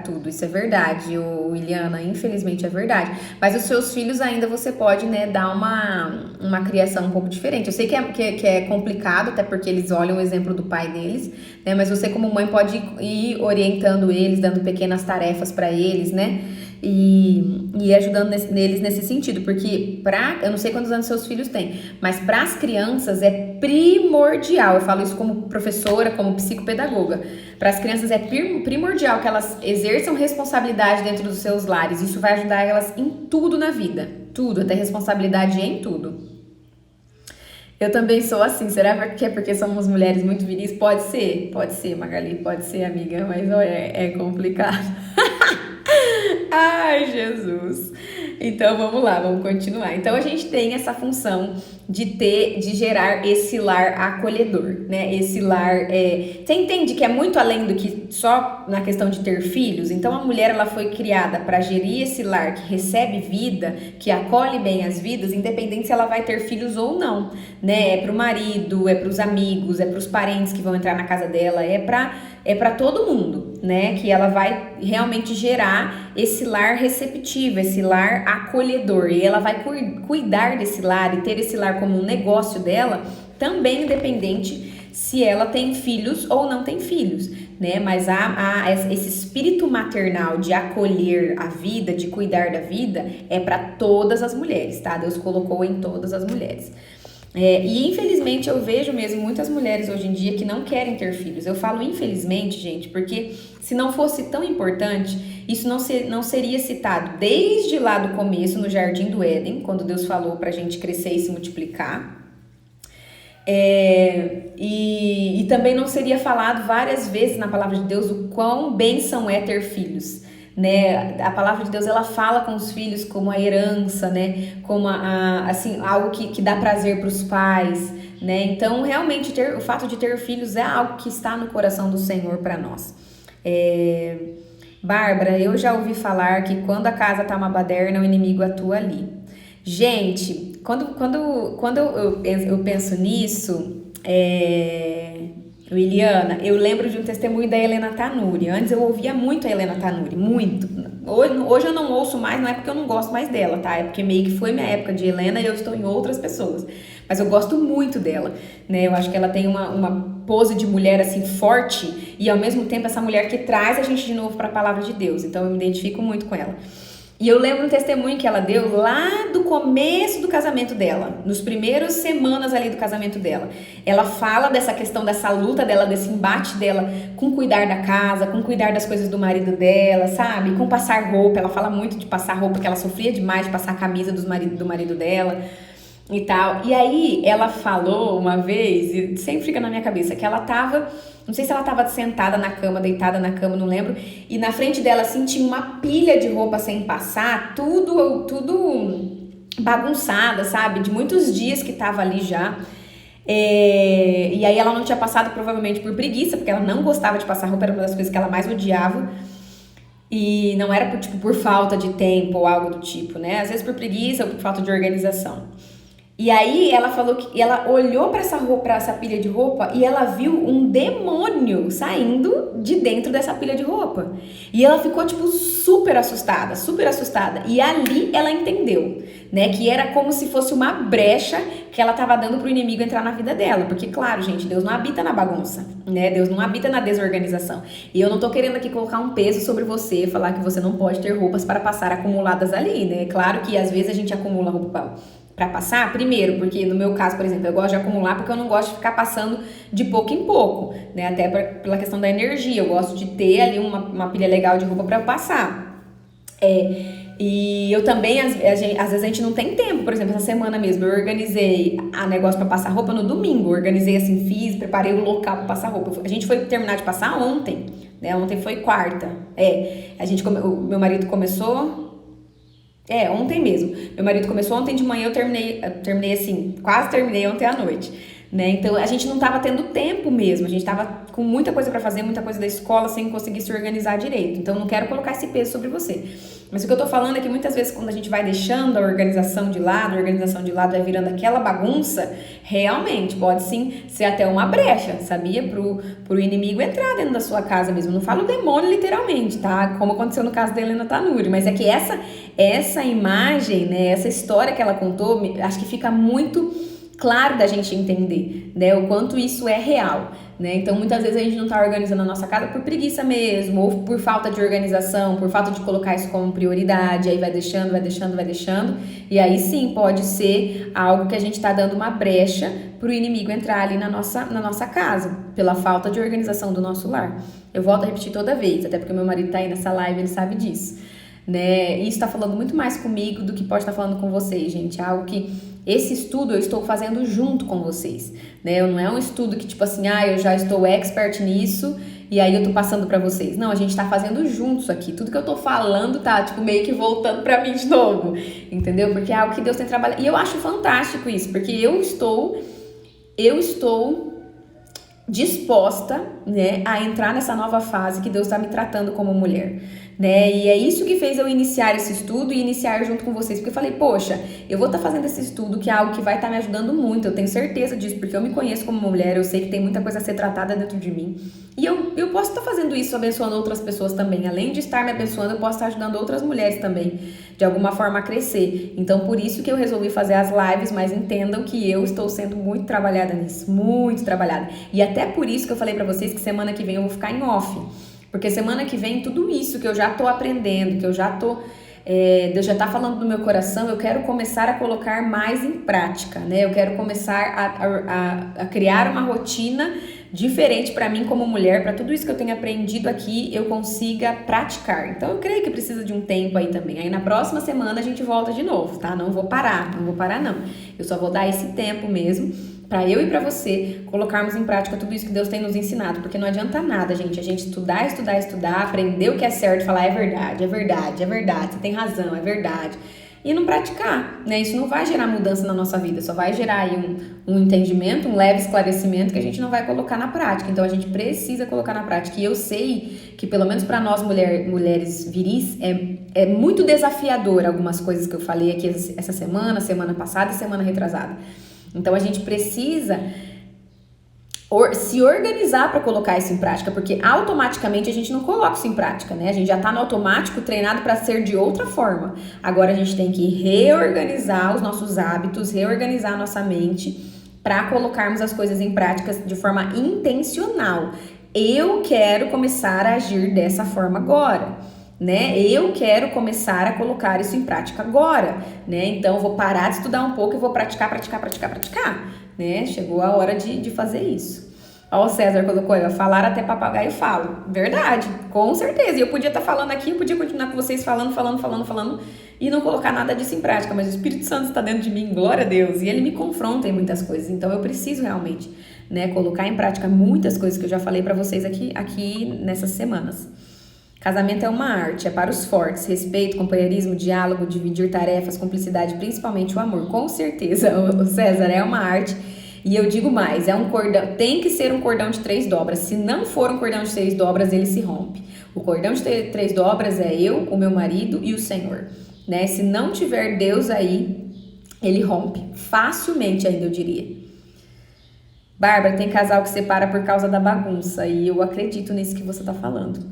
tudo. Isso é verdade, Iliana, infelizmente é verdade. Mas os seus filhos ainda você pode, né, dar uma criação um pouco diferente. Eu sei que é complicado, até porque eles olham o exemplo do pai deles, né? Mas você como mãe pode ir orientando eles, dando pequenas tarefas para eles, né? E ajudando neles nesse sentido, porque eu não sei quantos anos seus filhos têm, mas para as crianças é primordial, eu falo isso como professora, como psicopedagoga, para as crianças é primordial que elas exerçam responsabilidade dentro dos seus lares, isso vai ajudar elas em tudo na vida, tudo, até responsabilidade em tudo. Eu também sou assim, será que é porque somos mulheres muito viris? Pode ser, Magali, pode ser, amiga, mas olha, é complicado. Ai, Jesus. Então vamos lá, vamos continuar. Então a gente tem essa função de gerar esse lar acolhedor, né? Esse lar, você entende que é muito além do que só na questão de ter filhos. Então a mulher, ela foi criada para gerir esse lar que recebe vida, que acolhe bem as vidas, independente se ela vai ter filhos ou não, né? É pro marido, é pros amigos, é pros parentes que vão entrar na casa dela, é para todo mundo, né? Que ela vai realmente gerar esse lar receptivo, esse lar acolhedor, e ela vai cuidar desse lar e ter esse lar como um negócio dela, também independente se ela tem filhos ou não tem filhos, né? Mas há esse espírito maternal de acolher a vida, de cuidar da vida, é para todas as mulheres, tá? Deus colocou em todas as mulheres. E infelizmente eu vejo mesmo muitas mulheres hoje em dia que não querem ter filhos. Eu falo infelizmente, gente, porque se não fosse tão importante, isso não seria citado desde lá do começo, no Jardim do Éden, quando Deus falou pra gente crescer e se multiplicar. E também não seria falado várias vezes na palavra de Deus o quão bênção é ter filhos, né? A palavra de Deus, ela fala com os filhos como a herança, né? Como assim, algo que dá prazer para os pais, né? Então, realmente, o fato de ter filhos é algo que está no coração do Senhor para nós. Bárbara, eu já ouvi falar que quando a casa tá uma baderna, o inimigo atua ali. Gente, quando eu penso nisso, Eliana, eu lembro de um testemunho da Helena Tanuri. Antes eu ouvia muito a Helena Tanuri, muito. Hoje eu não ouço mais, não é porque eu não gosto mais dela, tá? É porque meio que foi minha época de Helena e eu estou em outras pessoas. Mas eu gosto muito dela, né? Eu acho que ela tem uma pose de mulher assim forte e ao mesmo tempo essa mulher que traz a gente de novo para a palavra de Deus. Então eu me identifico muito com ela. E eu lembro um testemunho que ela deu lá do começo do casamento dela, nos primeiros semanas ali do casamento dela. Ela fala dessa questão, dessa luta dela, desse embate dela com cuidar da casa, com cuidar das coisas do marido dela, sabe? Com passar roupa. Ela fala muito de passar roupa, que ela sofria demais de passar a camisa do marido dela e tal. E aí ela falou uma vez, e sempre fica na minha cabeça, que ela tava... Não sei se ela tava sentada na cama, deitada na cama, não lembro. E na frente dela, assim, tinha uma pilha de roupa sem passar, tudo bagunçada, sabe? De muitos dias que tava ali já. E aí ela não tinha passado, provavelmente, por preguiça, porque ela não gostava de passar roupa, era uma das coisas que ela mais odiava. E não era por falta de tempo ou algo do tipo, né? Às vezes por preguiça ou por falta de organização. E aí ela falou que ela olhou para essa pilha de roupa e ela viu um demônio saindo de dentro dessa pilha de roupa. E ela ficou tipo super assustada, super assustada. E ali ela entendeu, né, que era como se fosse uma brecha que ela tava dando pro inimigo entrar na vida dela. Porque claro, gente, Deus não habita na bagunça, né? Deus não habita na desorganização. E eu não tô querendo aqui colocar um peso sobre você, falar que você não pode ter roupas para passar acumuladas ali, né? Claro que às vezes a gente acumula roupa para passar, primeiro, porque no meu caso, por exemplo, eu gosto de acumular porque eu não gosto de ficar passando de pouco em pouco, né? Até pela questão da energia, eu gosto de ter ali uma pilha legal de roupa para eu passar. E eu também, às vezes a gente não tem tempo, por exemplo, essa semana mesmo, eu organizei a negócio para passar roupa no domingo, organizei assim, preparei o local para passar roupa. A gente foi terminar de passar ontem, né? Ontem foi quarta. O meu marido começou... ontem mesmo. Meu marido começou ontem de manhã, eu terminei assim, quase terminei ontem à noite, né? Então a gente não tava tendo tempo mesmo, a gente tava com muita coisa para fazer, muita coisa da escola, sem conseguir se organizar direito. Então não quero colocar esse peso sobre você. Mas o que eu tô falando é que muitas vezes quando a gente vai deixando a organização de lado vai virando aquela bagunça, realmente pode sim ser até uma brecha, sabia? Pro inimigo entrar dentro da sua casa mesmo. Não falo demônio literalmente, tá? Como aconteceu no caso da Helena Tanuri, mas é que essa imagem, né, essa história que ela contou, acho que fica muito claro da gente entender, né, o quanto isso é real, né? Então muitas vezes a gente não tá organizando a nossa casa por preguiça mesmo, ou por falta de organização, por falta de colocar isso como prioridade, aí vai deixando, e aí sim pode ser algo que a gente tá dando uma brecha pro inimigo entrar ali na nossa casa, pela falta de organização do nosso lar. Eu volto a repetir toda vez, até porque meu marido tá aí nessa live, ele sabe disso, né? E isso tá falando muito mais comigo do que pode estar falando com vocês, gente. É algo que esse estudo eu estou fazendo junto com vocês, né? Não é um estudo que tipo assim, eu já estou expert nisso e aí eu tô passando pra vocês. Não, a gente tá fazendo juntos aqui. Tudo que eu tô falando tá, tipo, meio que voltando pra mim de novo, entendeu? Porque é algo que Deus tem trabalhado. E eu acho fantástico isso, porque eu estou disposta, né, a entrar nessa nova fase que Deus está me tratando como mulher, né, e é isso que fez eu iniciar esse estudo e iniciar junto com vocês, porque eu falei, poxa, eu vou estar fazendo esse estudo que é algo que vai estar me ajudando muito, eu tenho certeza disso, porque eu me conheço como mulher, eu sei que tem muita coisa a ser tratada dentro de mim, e eu posso estar fazendo isso, abençoando outras pessoas também, além de estar me abençoando, eu posso estar ajudando outras mulheres também, de alguma forma a crescer, então por isso que eu resolvi fazer as lives, mas entendam que eu estou sendo muito trabalhada nisso, muito trabalhada, e até por isso que eu falei pra vocês que semana que vem eu vou ficar em off, porque semana que vem tudo isso que eu já tô aprendendo, que eu já tô, Deus já tá falando no meu coração, eu quero começar a colocar mais em prática, né? Eu quero começar a criar uma rotina diferente pra mim como mulher, pra tudo isso que eu tenho aprendido aqui, eu consiga praticar. Então eu creio que precisa de um tempo aí também. Aí na próxima semana a gente volta de novo, tá? Não vou parar não. Eu só vou dar esse tempo mesmo para eu e para você colocarmos em prática tudo isso que Deus tem nos ensinado, porque não adianta nada, gente, a gente estudar, aprender o que é certo, falar é verdade, você tem razão, é verdade, e não praticar, né? Isso não vai gerar mudança na nossa vida, só vai gerar aí um entendimento, um leve esclarecimento que a gente não vai colocar na prática, então a gente precisa colocar na prática, e eu sei que pelo menos para nós mulheres viris é muito desafiador algumas coisas que eu falei aqui essa semana passada e semana retrasada. Então a gente precisa se organizar para colocar isso em prática, porque automaticamente a gente não coloca isso em prática, né? A gente já tá no automático treinado para ser de outra forma. Agora a gente tem que reorganizar os nossos hábitos, reorganizar a nossa mente para colocarmos as coisas em prática de forma intencional. Eu quero começar a agir dessa forma agora, né? Eu quero começar a colocar isso em prática agora, né? Então eu vou parar de estudar um pouco e vou praticar, né? Chegou a hora de fazer isso. Ó, o César colocou aí, falar até papagaio falo. Verdade, com certeza. E eu podia estar falando aqui, eu podia continuar com vocês falando e não colocar nada disso em prática, mas o Espírito Santo está dentro de mim, glória a Deus, e ele me confronta em muitas coisas. Então eu preciso realmente, né, colocar em prática muitas coisas que eu já falei para vocês aqui nessas semanas. Casamento é uma arte, é para os fortes, respeito, companheirismo, diálogo, dividir tarefas, cumplicidade, principalmente o amor, com certeza, o César, é uma arte, e eu digo mais, é um cordão, tem que ser um cordão de 3 dobras, se não for um cordão de 3 dobras, ele se rompe, o cordão de 3 dobras é eu, o meu marido e o Senhor, né, se não tiver Deus aí, ele rompe, facilmente ainda eu diria. Bárbara, tem casal que separa por causa da bagunça, e eu acredito nisso que você tá falando.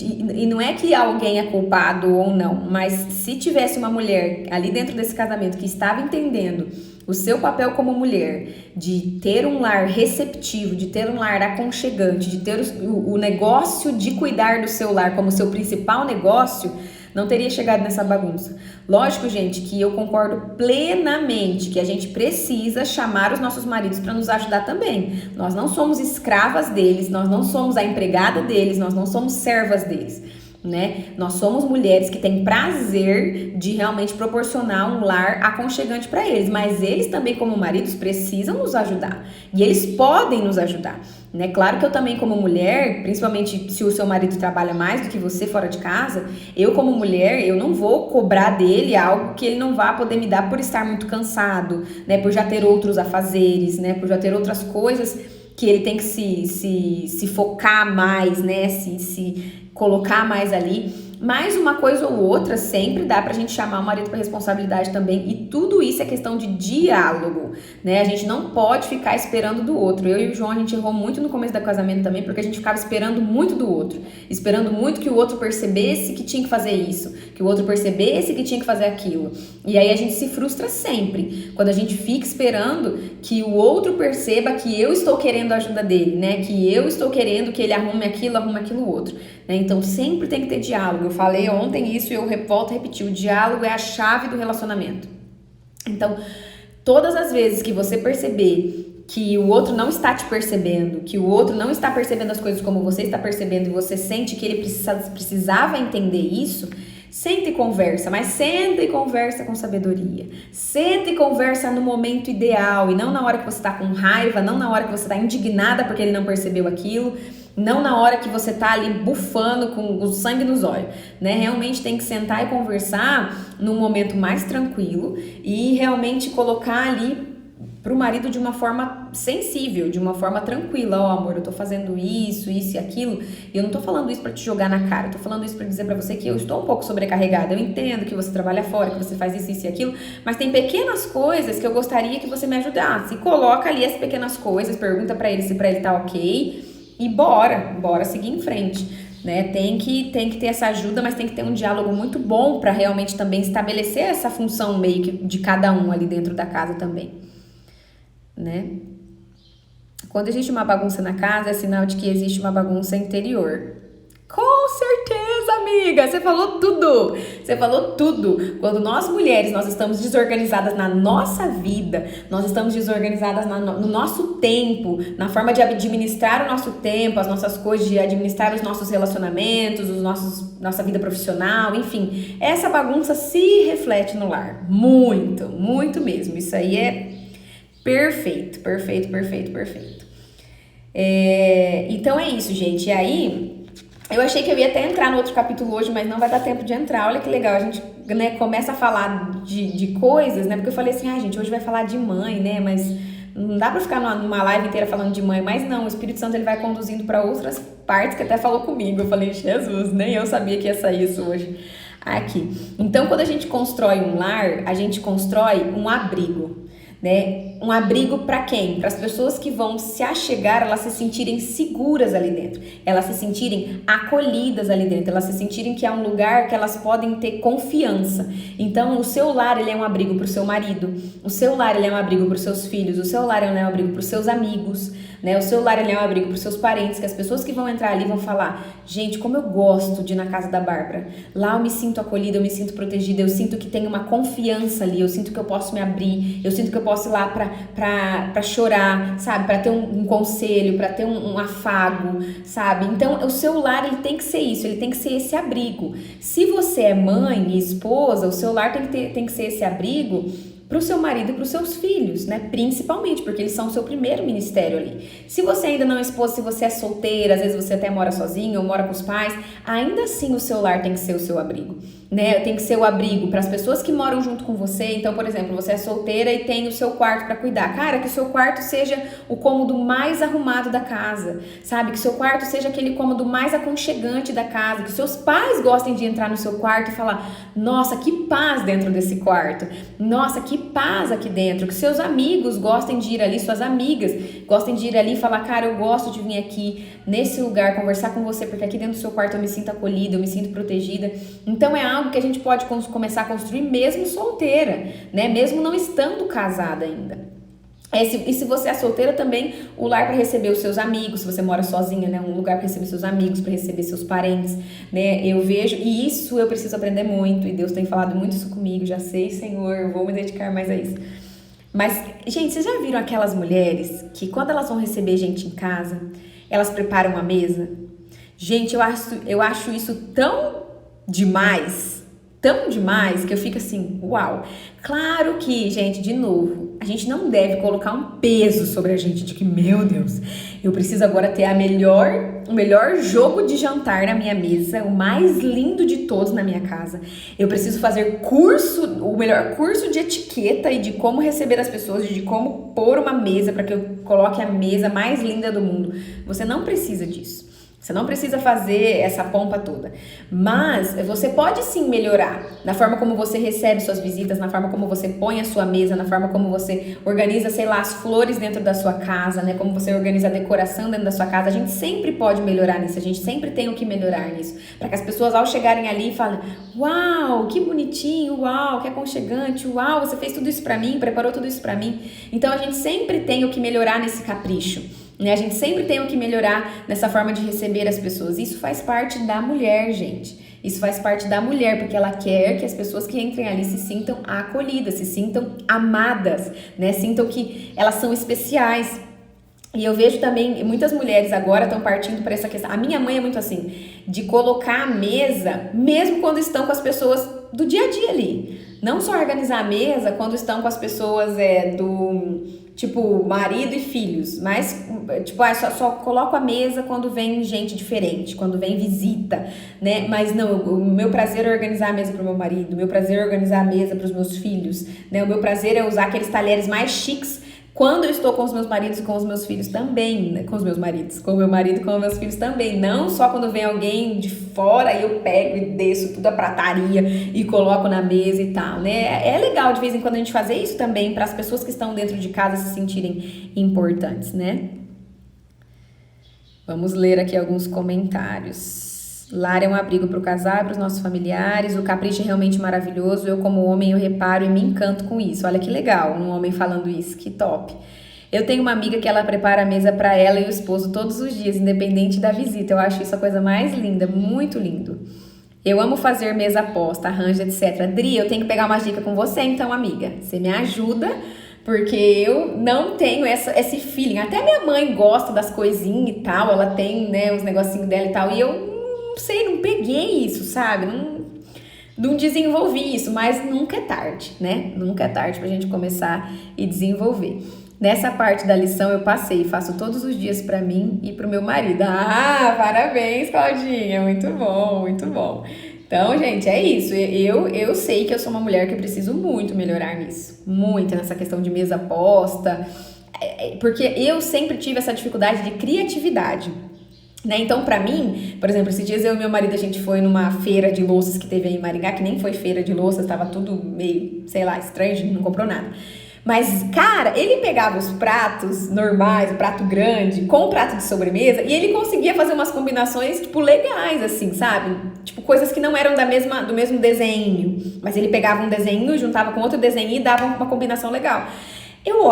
E não é que alguém é culpado ou não, mas se tivesse uma mulher ali dentro desse casamento que estava entendendo o seu papel como mulher, de ter um lar receptivo, de ter um lar aconchegante, de ter o negócio de cuidar do seu lar como seu principal negócio, não teria chegado nessa bagunça. Lógico, gente, que eu concordo plenamente que a gente precisa chamar os nossos maridos para nos ajudar também. Nós não somos escravas deles, nós não somos a empregada deles, nós não somos servas deles, né? Nós somos mulheres que têm prazer de realmente proporcionar um lar aconchegante para eles, mas eles também como maridos precisam nos ajudar e eles podem nos ajudar, né? Claro que eu também como mulher, principalmente se o seu marido trabalha mais do que você fora de casa, eu como mulher, eu não vou cobrar dele algo que ele não vai poder me dar por estar muito cansado, né? Por já ter outros afazeres, né? Por já ter outras coisas que ele tem que se focar mais, né? Se colocar mais ali. Mas uma coisa ou outra sempre dá pra gente chamar o marido pra responsabilidade também, e tudo isso é questão de diálogo, né? A gente não pode ficar esperando do outro. Eu e o João, a gente errou muito no começo do casamento também, porque a gente ficava esperando muito do outro, esperando muito que o outro percebesse que tinha que fazer isso, que o outro percebesse que tinha que fazer aquilo. E aí a gente se frustra sempre, quando a gente fica esperando que o outro perceba que eu estou querendo a ajuda dele, né? Que eu estou querendo que ele arrume aquilo outro, né? Então sempre tem que ter diálogo. Eu falei ontem isso e eu volto a repetir, o diálogo é a chave do relacionamento. Então, todas as vezes que você perceber que o outro não está te percebendo, que o outro não está percebendo as coisas como você está percebendo e você sente que ele precisava entender isso, Senta e conversa, mas senta e conversa com sabedoria. Senta e conversa no momento ideal e não na hora que você tá com raiva, não na hora que você tá indignada porque ele não percebeu aquilo, não na hora que você tá ali bufando com o sangue nos olhos, né? Realmente tem que sentar e conversar num momento mais tranquilo e realmente colocar ali pro marido de uma forma sensível, de uma forma tranquila. Ó, amor, eu tô fazendo isso e aquilo, e eu não tô falando isso pra te jogar na cara, eu tô falando isso pra dizer pra você que eu estou um pouco sobrecarregada, eu entendo que você trabalha fora, que você faz isso e aquilo, mas tem pequenas coisas que eu gostaria que você me ajudasse. E coloca ali as pequenas coisas, pergunta pra ele se pra ele tá ok, e bora seguir em frente, né? Tem que ter essa ajuda, mas tem que ter um diálogo muito bom pra realmente também estabelecer essa função meio que de cada um ali dentro da casa também, né? Quando existe uma bagunça na casa, é sinal de que existe uma bagunça interior. Com certeza, amiga! Você falou tudo! Você falou tudo! Quando nós mulheres, nós estamos desorganizadas na nossa vida, nós estamos desorganizadas no nosso tempo, na forma de administrar o nosso tempo, as nossas coisas, de administrar os nossos relacionamentos, nossa vida profissional, enfim. Essa bagunça se reflete no lar. Muito, muito mesmo. Isso aí é perfeito. Então é isso, gente. E aí, eu achei que eu ia até entrar no outro capítulo hoje, mas não vai dar tempo de entrar. Olha que legal, a gente, né, começa a falar de coisas, né? Porque eu falei assim, gente, hoje vai falar de mãe, né? Mas não dá pra ficar numa live inteira falando de mãe. Mas não, o Espírito Santo, ele vai conduzindo pra outras partes que até falou comigo. Eu falei, Jesus, nem eu sabia que ia sair isso hoje aqui. Então, quando a gente constrói um lar, a gente constrói um abrigo, né? Um abrigo para quem? Para as pessoas que vão se achegar, elas se sentirem seguras ali dentro, elas se sentirem acolhidas ali dentro, elas se sentirem que é um lugar que elas podem ter confiança. Então, o seu lar, ele é um abrigo para o seu marido, o seu lar, ele é um abrigo para os seus filhos, o seu lar, ele é um abrigo para os seus amigos, né? O seu lar, ele é um abrigo para os seus parentes, que as pessoas que vão entrar ali vão falar, gente, como eu gosto de ir na casa da Bárbara, lá eu me sinto acolhida, eu me sinto protegida, eu sinto que tem uma confiança ali, eu sinto que eu posso me abrir, eu sinto que eu posso ir lá pra chorar, sabe? Pra ter um conselho, pra ter um afago, sabe? Então, o seu lar, ele tem que ser isso, ele tem que ser esse abrigo. Se você é mãe e esposa, o seu lar tem que ser esse abrigo pro seu marido e pros seus filhos, né? Principalmente, porque eles são o seu primeiro ministério ali. Se você ainda não é esposa, se você é solteira, às vezes você até mora sozinha ou mora com os pais, ainda assim o seu lar tem que ser o seu abrigo, né? Tem que ser o abrigo para as pessoas que moram junto com você. Então, por exemplo, você é solteira e tem o seu quarto para cuidar. Cara, que o seu quarto seja o cômodo mais arrumado da casa, sabe? Que o seu quarto seja aquele cômodo mais aconchegante da casa, que seus pais gostem de entrar no seu quarto e falar, nossa, que paz dentro desse quarto, nossa, que paz aqui dentro, que seus amigos gostem de ir ali, suas amigas gostem de ir ali e falar, cara, eu gosto de vir aqui nesse lugar conversar com você, porque aqui dentro do seu quarto eu me sinto acolhida, eu me sinto protegida. Então é algo que a gente pode começar a construir mesmo solteira, né? Mesmo não estando casada ainda. E se você é solteira também, o lar para receber os seus amigos, se você mora sozinha, né? Um lugar para receber seus amigos, para receber seus parentes, né? Eu vejo, e isso eu preciso aprender muito, e Deus tem falado muito isso comigo, já sei, Senhor, eu vou me dedicar mais a isso. Mas, gente, vocês já viram aquelas mulheres que quando elas vão receber gente em casa, elas preparam a mesa? Gente, eu acho isso tão demais, que eu fico assim, uau. Claro que, gente, de novo, a gente não deve colocar um peso sobre a gente de que, meu Deus, eu preciso agora ter o melhor jogo de jantar na minha mesa, o mais lindo de todos na minha casa. Eu preciso fazer o melhor curso de etiqueta e de como receber as pessoas, de como pôr uma mesa para que eu coloque a mesa mais linda do mundo. Você não precisa disso. Você não precisa fazer essa pompa toda, mas você pode sim melhorar na forma como você recebe suas visitas, na forma como você põe a sua mesa, na forma como você organiza, sei lá, as flores dentro da sua casa, né? Como você organiza a decoração dentro da sua casa. A gente sempre pode melhorar nisso, a gente sempre tem o que melhorar nisso, para que as pessoas ao chegarem ali falem, uau, que bonitinho, uau, que aconchegante, uau, você fez tudo isso pra mim, preparou tudo isso pra mim. Então a gente sempre tem o que melhorar nesse capricho, né? A gente sempre tem o que melhorar nessa forma de receber as pessoas. Isso faz parte da mulher, gente. Isso faz parte da mulher, porque ela quer que as pessoas que entrem ali se sintam acolhidas, se sintam amadas, né? Sintam que elas são especiais. E eu vejo também, muitas mulheres agora estão partindo para essa questão. A minha mãe é muito assim, de colocar a mesa, mesmo quando estão com as pessoas do dia a dia ali. Não só organizar a mesa quando estão com as pessoas tipo, marido e filhos, mas, tipo, só coloco a mesa quando vem gente diferente, quando vem visita, né? Mas não, o meu prazer é organizar a mesa pro meu marido, o meu prazer é organizar a mesa pros meus filhos, né? O meu prazer é usar aqueles talheres mais chiques quando eu estou com os meus maridos e com os meus filhos também, né? Com os meus maridos, com o meu marido e com os meus filhos também. Não só quando vem alguém de fora e eu pego e desço tudo a prataria e coloco na mesa e tal, né? É legal de vez em quando a gente fazer isso também para as pessoas que estão dentro de casa se sentirem importantes, né? Vamos ler aqui alguns comentários. Lar é um abrigo para o casal e para os nossos familiares. O capricho é realmente maravilhoso. Eu, como homem, eu reparo e me encanto com isso. Olha que legal, um homem falando isso, que top. Eu tenho uma amiga que ela prepara a mesa para ela e o esposo todos os dias, independente da visita. Eu acho isso a coisa mais linda, muito lindo. Eu amo fazer mesa posta, arranjo, etc. Dri, eu tenho que pegar uma dica com você então, amiga. Você me ajuda, porque eu não tenho esse feeling. Até minha mãe gosta das coisinhas e tal, ela tem, né, os negocinhos dela e tal, e eu não sei, não peguei isso, sabe? Não desenvolvi isso, mas nunca é tarde, né? Nunca é tarde pra gente começar e desenvolver. Nessa parte da lição eu passei, faço todos os dias pra mim e pro meu marido. Ah, parabéns, Claudinha, muito bom, muito bom. Então, gente, é isso. Eu sei que eu sou uma mulher que preciso muito melhorar nisso. Muito nessa questão de mesa posta. Porque eu sempre tive essa dificuldade de criatividade. Né? Então, pra mim, por exemplo, esses dias eu e meu marido, a gente foi numa feira de louças que teve aí em Maringá, que nem foi feira de louças, tava tudo meio, sei lá, estranho, a gente não comprou nada. Mas, cara, ele pegava os pratos normais, o prato grande, com o prato de sobremesa, e ele conseguia fazer umas combinações, tipo, legais, assim, sabe? Tipo, coisas que não eram do mesmo desenho. Mas ele pegava um desenho, juntava com outro desenho e dava uma combinação legal. Eu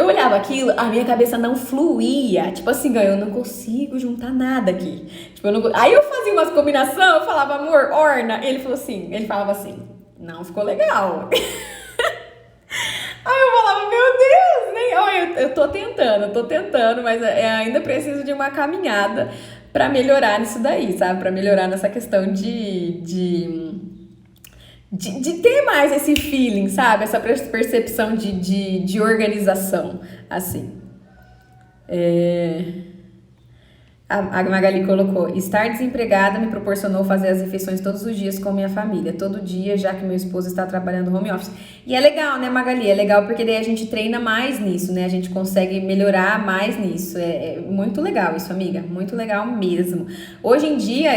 olhava aquilo, a minha cabeça não fluía. Tipo assim, eu não consigo juntar nada aqui. Tipo, Aí eu fazia umas combinações, eu falava, amor, orna. Ele falava assim, não ficou legal. Aí eu falava, meu Deus, eu tô tentando, mas ainda preciso de uma caminhada pra melhorar nisso daí, sabe? Pra melhorar nessa questão de ter mais esse feeling, sabe? Essa percepção de organização, assim. A Magali colocou, estar desempregada me proporcionou fazer as refeições todos os dias com minha família, todo dia, já que meu esposo está trabalhando home office. E é legal, né, Magali? É legal porque daí a gente treina mais nisso, né? A gente consegue melhorar mais nisso. É muito legal isso, amiga. Muito legal mesmo. Hoje em dia,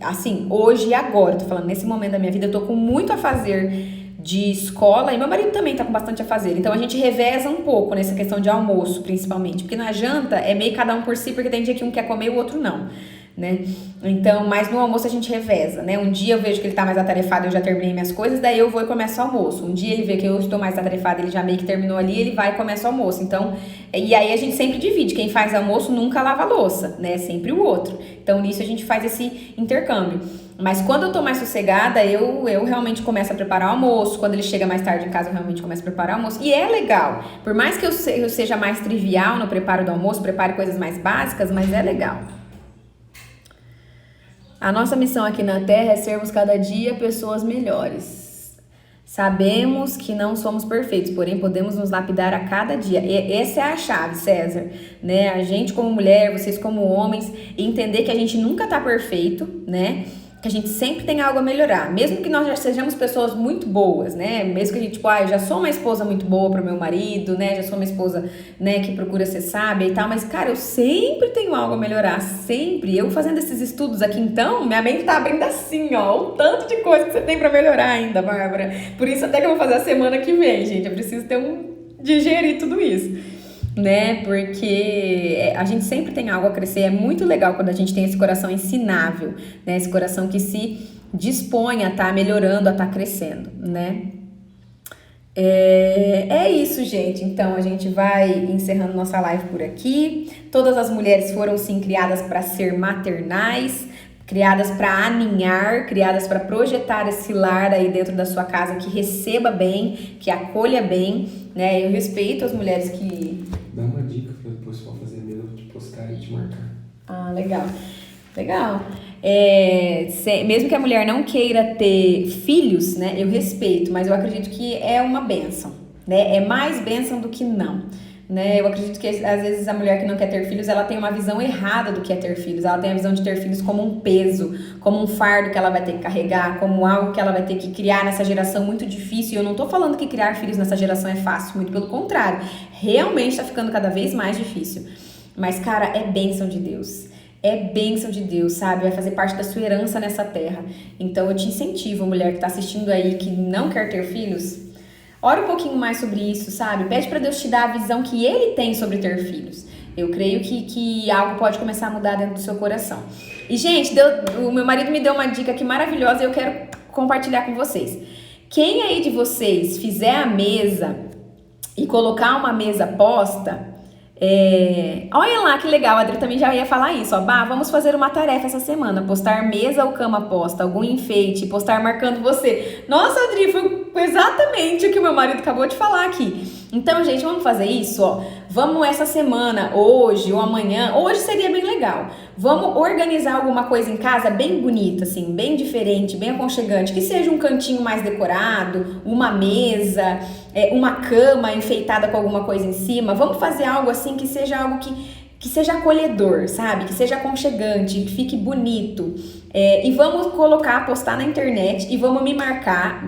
assim, hoje e agora, tô falando, nesse momento da minha vida, eu tô com muito a fazer de escola, e meu marido também tá com bastante a fazer, então a gente reveza um pouco nessa questão de almoço, principalmente, porque na janta é meio cada um por si, porque tem dia que um quer comer e o outro não, né? Então, mas no almoço a gente reveza, né? Um dia eu vejo que ele tá mais atarefado, eu já terminei minhas coisas, daí eu vou e começo o almoço. Um dia ele vê que eu estou mais atarefada, ele já meio que terminou ali, ele vai e começa o almoço. Então, e aí a gente sempre divide, quem faz almoço nunca lava a louça, né? Sempre o outro. Então, nisso a gente faz esse intercâmbio. Mas quando eu tô mais sossegada, eu realmente começo a preparar o almoço. Quando ele chega mais tarde em casa, eu realmente começo a preparar o almoço. E é legal. Por mais que eu seja mais trivial no preparo do almoço, prepare coisas mais básicas, mas é legal. A nossa missão aqui na Terra é sermos cada dia pessoas melhores. Sabemos que não somos perfeitos, porém podemos nos lapidar a cada dia. Essa é a chave, César, né? A gente como mulher, vocês como homens, entender que a gente nunca tá perfeito, né? Que a gente sempre tem algo a melhorar, mesmo que nós já sejamos pessoas muito boas, né? Mesmo que a gente, tipo, eu já sou uma esposa muito boa pro meu marido, né? Já sou uma esposa, né, que procura ser sábia e tal, mas, cara, eu sempre tenho algo a melhorar, sempre. Eu fazendo esses estudos aqui, então, minha mente tá abrindo assim, ó, o tanto de coisa que você tem pra melhorar ainda, Bárbara. Por isso até que eu vou fazer a semana que vem, gente. Eu preciso digerir tudo isso, né? Porque a gente sempre tem algo a crescer. É muito legal quando a gente tem esse coração ensinável, né? Esse coração que se dispõe a estar melhorando, a estar crescendo, né? É isso, gente. Então a gente vai encerrando nossa live por aqui. Todas as mulheres foram sim criadas para ser maternais, criadas para aninhar, criadas para projetar esse lar aí dentro da sua casa que receba bem, que acolha bem, né? Eu respeito as mulheres que Ah, legal. Legal. Mesmo que a mulher não queira ter filhos, né? Eu respeito, mas eu acredito que é uma bênção, né? É mais bênção do que não, né? Eu acredito que às vezes a mulher que não quer ter filhos, ela tem uma visão errada do que é ter filhos. Ela tem a visão de ter filhos como um peso, como um fardo que ela vai ter que carregar, como algo que ela vai ter que criar nessa geração muito difícil. E eu não tô falando que criar filhos nessa geração é fácil, muito pelo contrário. Realmente tá ficando cada vez mais difícil. Mas, cara, é bênção de Deus. É bênção de Deus, sabe? Vai fazer parte da sua herança nessa terra. Então eu te incentivo, mulher que tá assistindo aí, que não quer ter filhos, ora um pouquinho mais sobre isso, sabe? Pede pra Deus te dar a visão que Ele tem sobre ter filhos. Eu creio que algo pode começar a mudar dentro do seu coração. E, gente, o meu marido me deu uma dica aqui maravilhosa e eu quero compartilhar com vocês. Quem aí de vocês fizer a mesa e colocar uma mesa posta... olha lá que legal, a Adri também já ia falar isso, ó. Bah, vamos fazer uma tarefa essa semana, postar mesa ou cama posta, algum enfeite, postar marcando você. Nossa, Adri, foi exatamente o que o meu marido acabou de falar aqui. Então, gente, vamos fazer isso, ó. Vamos essa semana, hoje ou amanhã, hoje seria bem legal. Vamos organizar alguma coisa em casa bem bonita, assim, bem diferente, bem aconchegante, que seja um cantinho mais decorado, uma mesa, uma cama enfeitada com alguma coisa em cima. Vamos fazer algo assim que seja algo que seja acolhedor, sabe? Que seja aconchegante, que fique bonito. E vamos colocar, postar na internet e vamos me marcar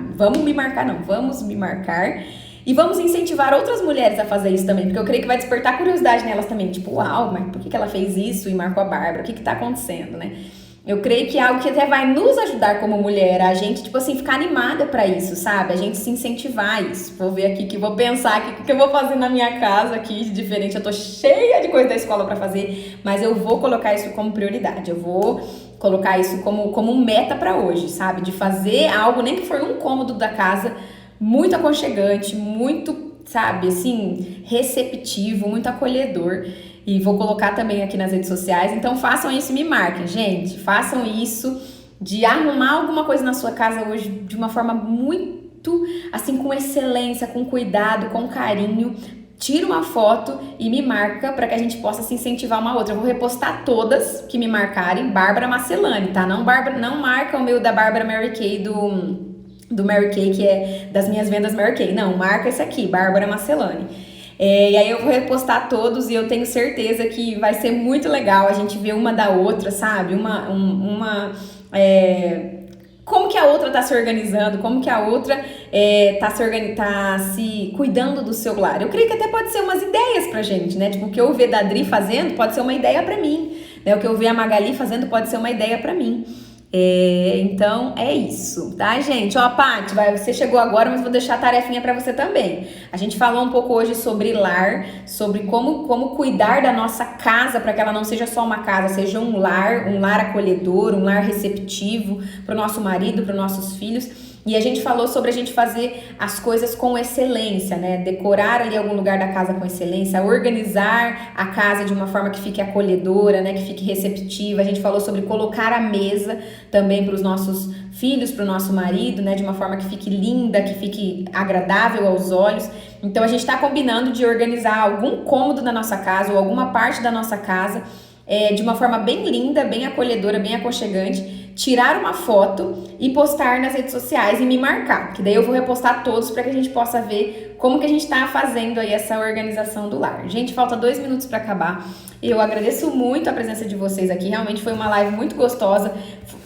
e vamos incentivar outras mulheres a fazer isso também, porque eu creio que vai despertar curiosidade nelas também, tipo, uau, mas por que ela fez isso e marcou a Bárbara? O que tá acontecendo, né? Eu creio que é algo que até vai nos ajudar como mulher, a gente, tipo assim, ficar animada pra isso, sabe? A gente se incentivar a isso. Vou ver aqui, vou pensar aqui o que eu vou fazer na minha casa aqui de diferente. Eu tô cheia de coisa da escola pra fazer, mas eu vou colocar isso como prioridade. Eu vou colocar isso como meta pra hoje, sabe? De fazer algo, nem que for num cômodo da casa, muito aconchegante, muito, sabe, assim, receptivo, muito acolhedor. E vou colocar também aqui nas redes sociais. Então façam isso e me marquem, gente. Façam isso de arrumar alguma coisa na sua casa hoje de uma forma muito, assim, com excelência, com cuidado, com carinho. Tira uma foto e me marca para que a gente possa se incentivar uma outra. Eu vou repostar todas que me marcarem, Bárbara Macelani, tá? Não marca o meu da Bárbara Mary Kay do Mary Kay, que é das minhas vendas Mary Kay. Não, marca esse aqui, Bárbara Macelani. E aí eu vou repostar todos e eu tenho certeza que vai ser muito legal a gente ver uma da outra, sabe? Como que a outra tá se organizando, como que a outra tá se cuidando do seu lar. Eu creio que até pode ser umas ideias pra gente, né? Tipo, o que eu ver da Adri fazendo pode ser uma ideia pra mim, né? O que eu ver a Magali fazendo pode ser uma ideia pra mim. Então é isso, tá, gente? Ó, Paty, você chegou agora, mas vou deixar a tarefinha pra você também. A gente falou um pouco hoje sobre lar, sobre como cuidar da nossa casa para que ela não seja só uma casa, seja um lar acolhedor, um lar receptivo pro nosso marido, pros nossos filhos. E a gente falou sobre a gente fazer as coisas com excelência, né? Decorar ali algum lugar da casa com excelência, organizar a casa de uma forma que fique acolhedora, né? Que fique receptiva. A gente falou sobre colocar a mesa também para os nossos filhos, para o nosso marido, né? De uma forma que fique linda, que fique agradável aos olhos. Então a gente está combinando de organizar algum cômodo da nossa casa ou alguma parte da nossa casa de uma forma bem linda, bem acolhedora, bem aconchegante. Tirar uma foto e postar nas redes sociais e me marcar, que daí eu vou repostar todos para que a gente possa ver como que a gente tá fazendo aí essa organização do lar. Gente, falta 2 minutos para acabar. Eu agradeço muito a presença de vocês aqui, realmente foi uma live muito gostosa,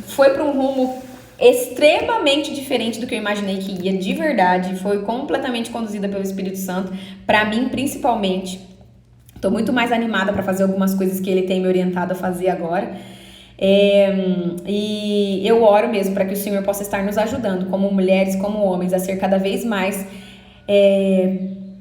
foi para um rumo extremamente diferente do que eu imaginei que ia, de verdade, foi completamente conduzida pelo Espírito Santo, para mim principalmente. Tô muito mais animada para fazer algumas coisas que ele tem me orientado a fazer agora. E eu oro mesmo para que o Senhor possa estar nos ajudando, como mulheres, como homens, a ser cada vez mais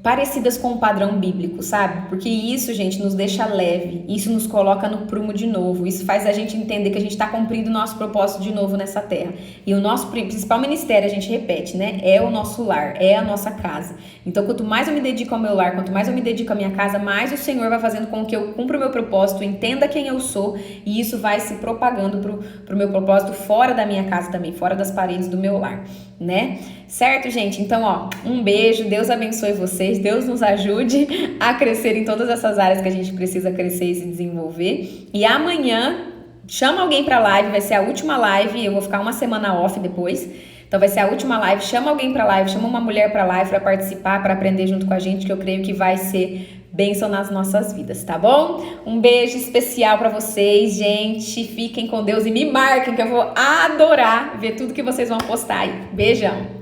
parecidas com o padrão bíblico, sabe? Porque isso, gente, nos deixa leve, isso nos coloca no prumo de novo, isso faz a gente entender que a gente está cumprindo o nosso propósito de novo nessa terra. E o nosso principal ministério, a gente repete, né? É o nosso lar, é a nossa casa. Então, quanto mais eu me dedico ao meu lar, quanto mais eu me dedico à minha casa, mais o Senhor vai fazendo com que eu cumpra o meu propósito, entenda quem eu sou, e isso vai se propagando pro meu propósito fora da minha casa também, fora das paredes do meu lar. né? Certo, gente? Então, ó, um beijo, Deus abençoe vocês, Deus nos ajude a crescer em todas essas áreas que a gente precisa crescer e se desenvolver. E amanhã, chama alguém pra live, vai ser a última live, eu vou ficar uma semana off depois. Então vai ser a última live, chama alguém pra live, chama uma mulher pra live pra participar, pra aprender junto com a gente, que eu creio que vai ser bênção nas nossas vidas, tá bom? Um beijo especial pra vocês, gente, fiquem com Deus e me marquem que eu vou adorar ver tudo que vocês vão postar aí. Beijão!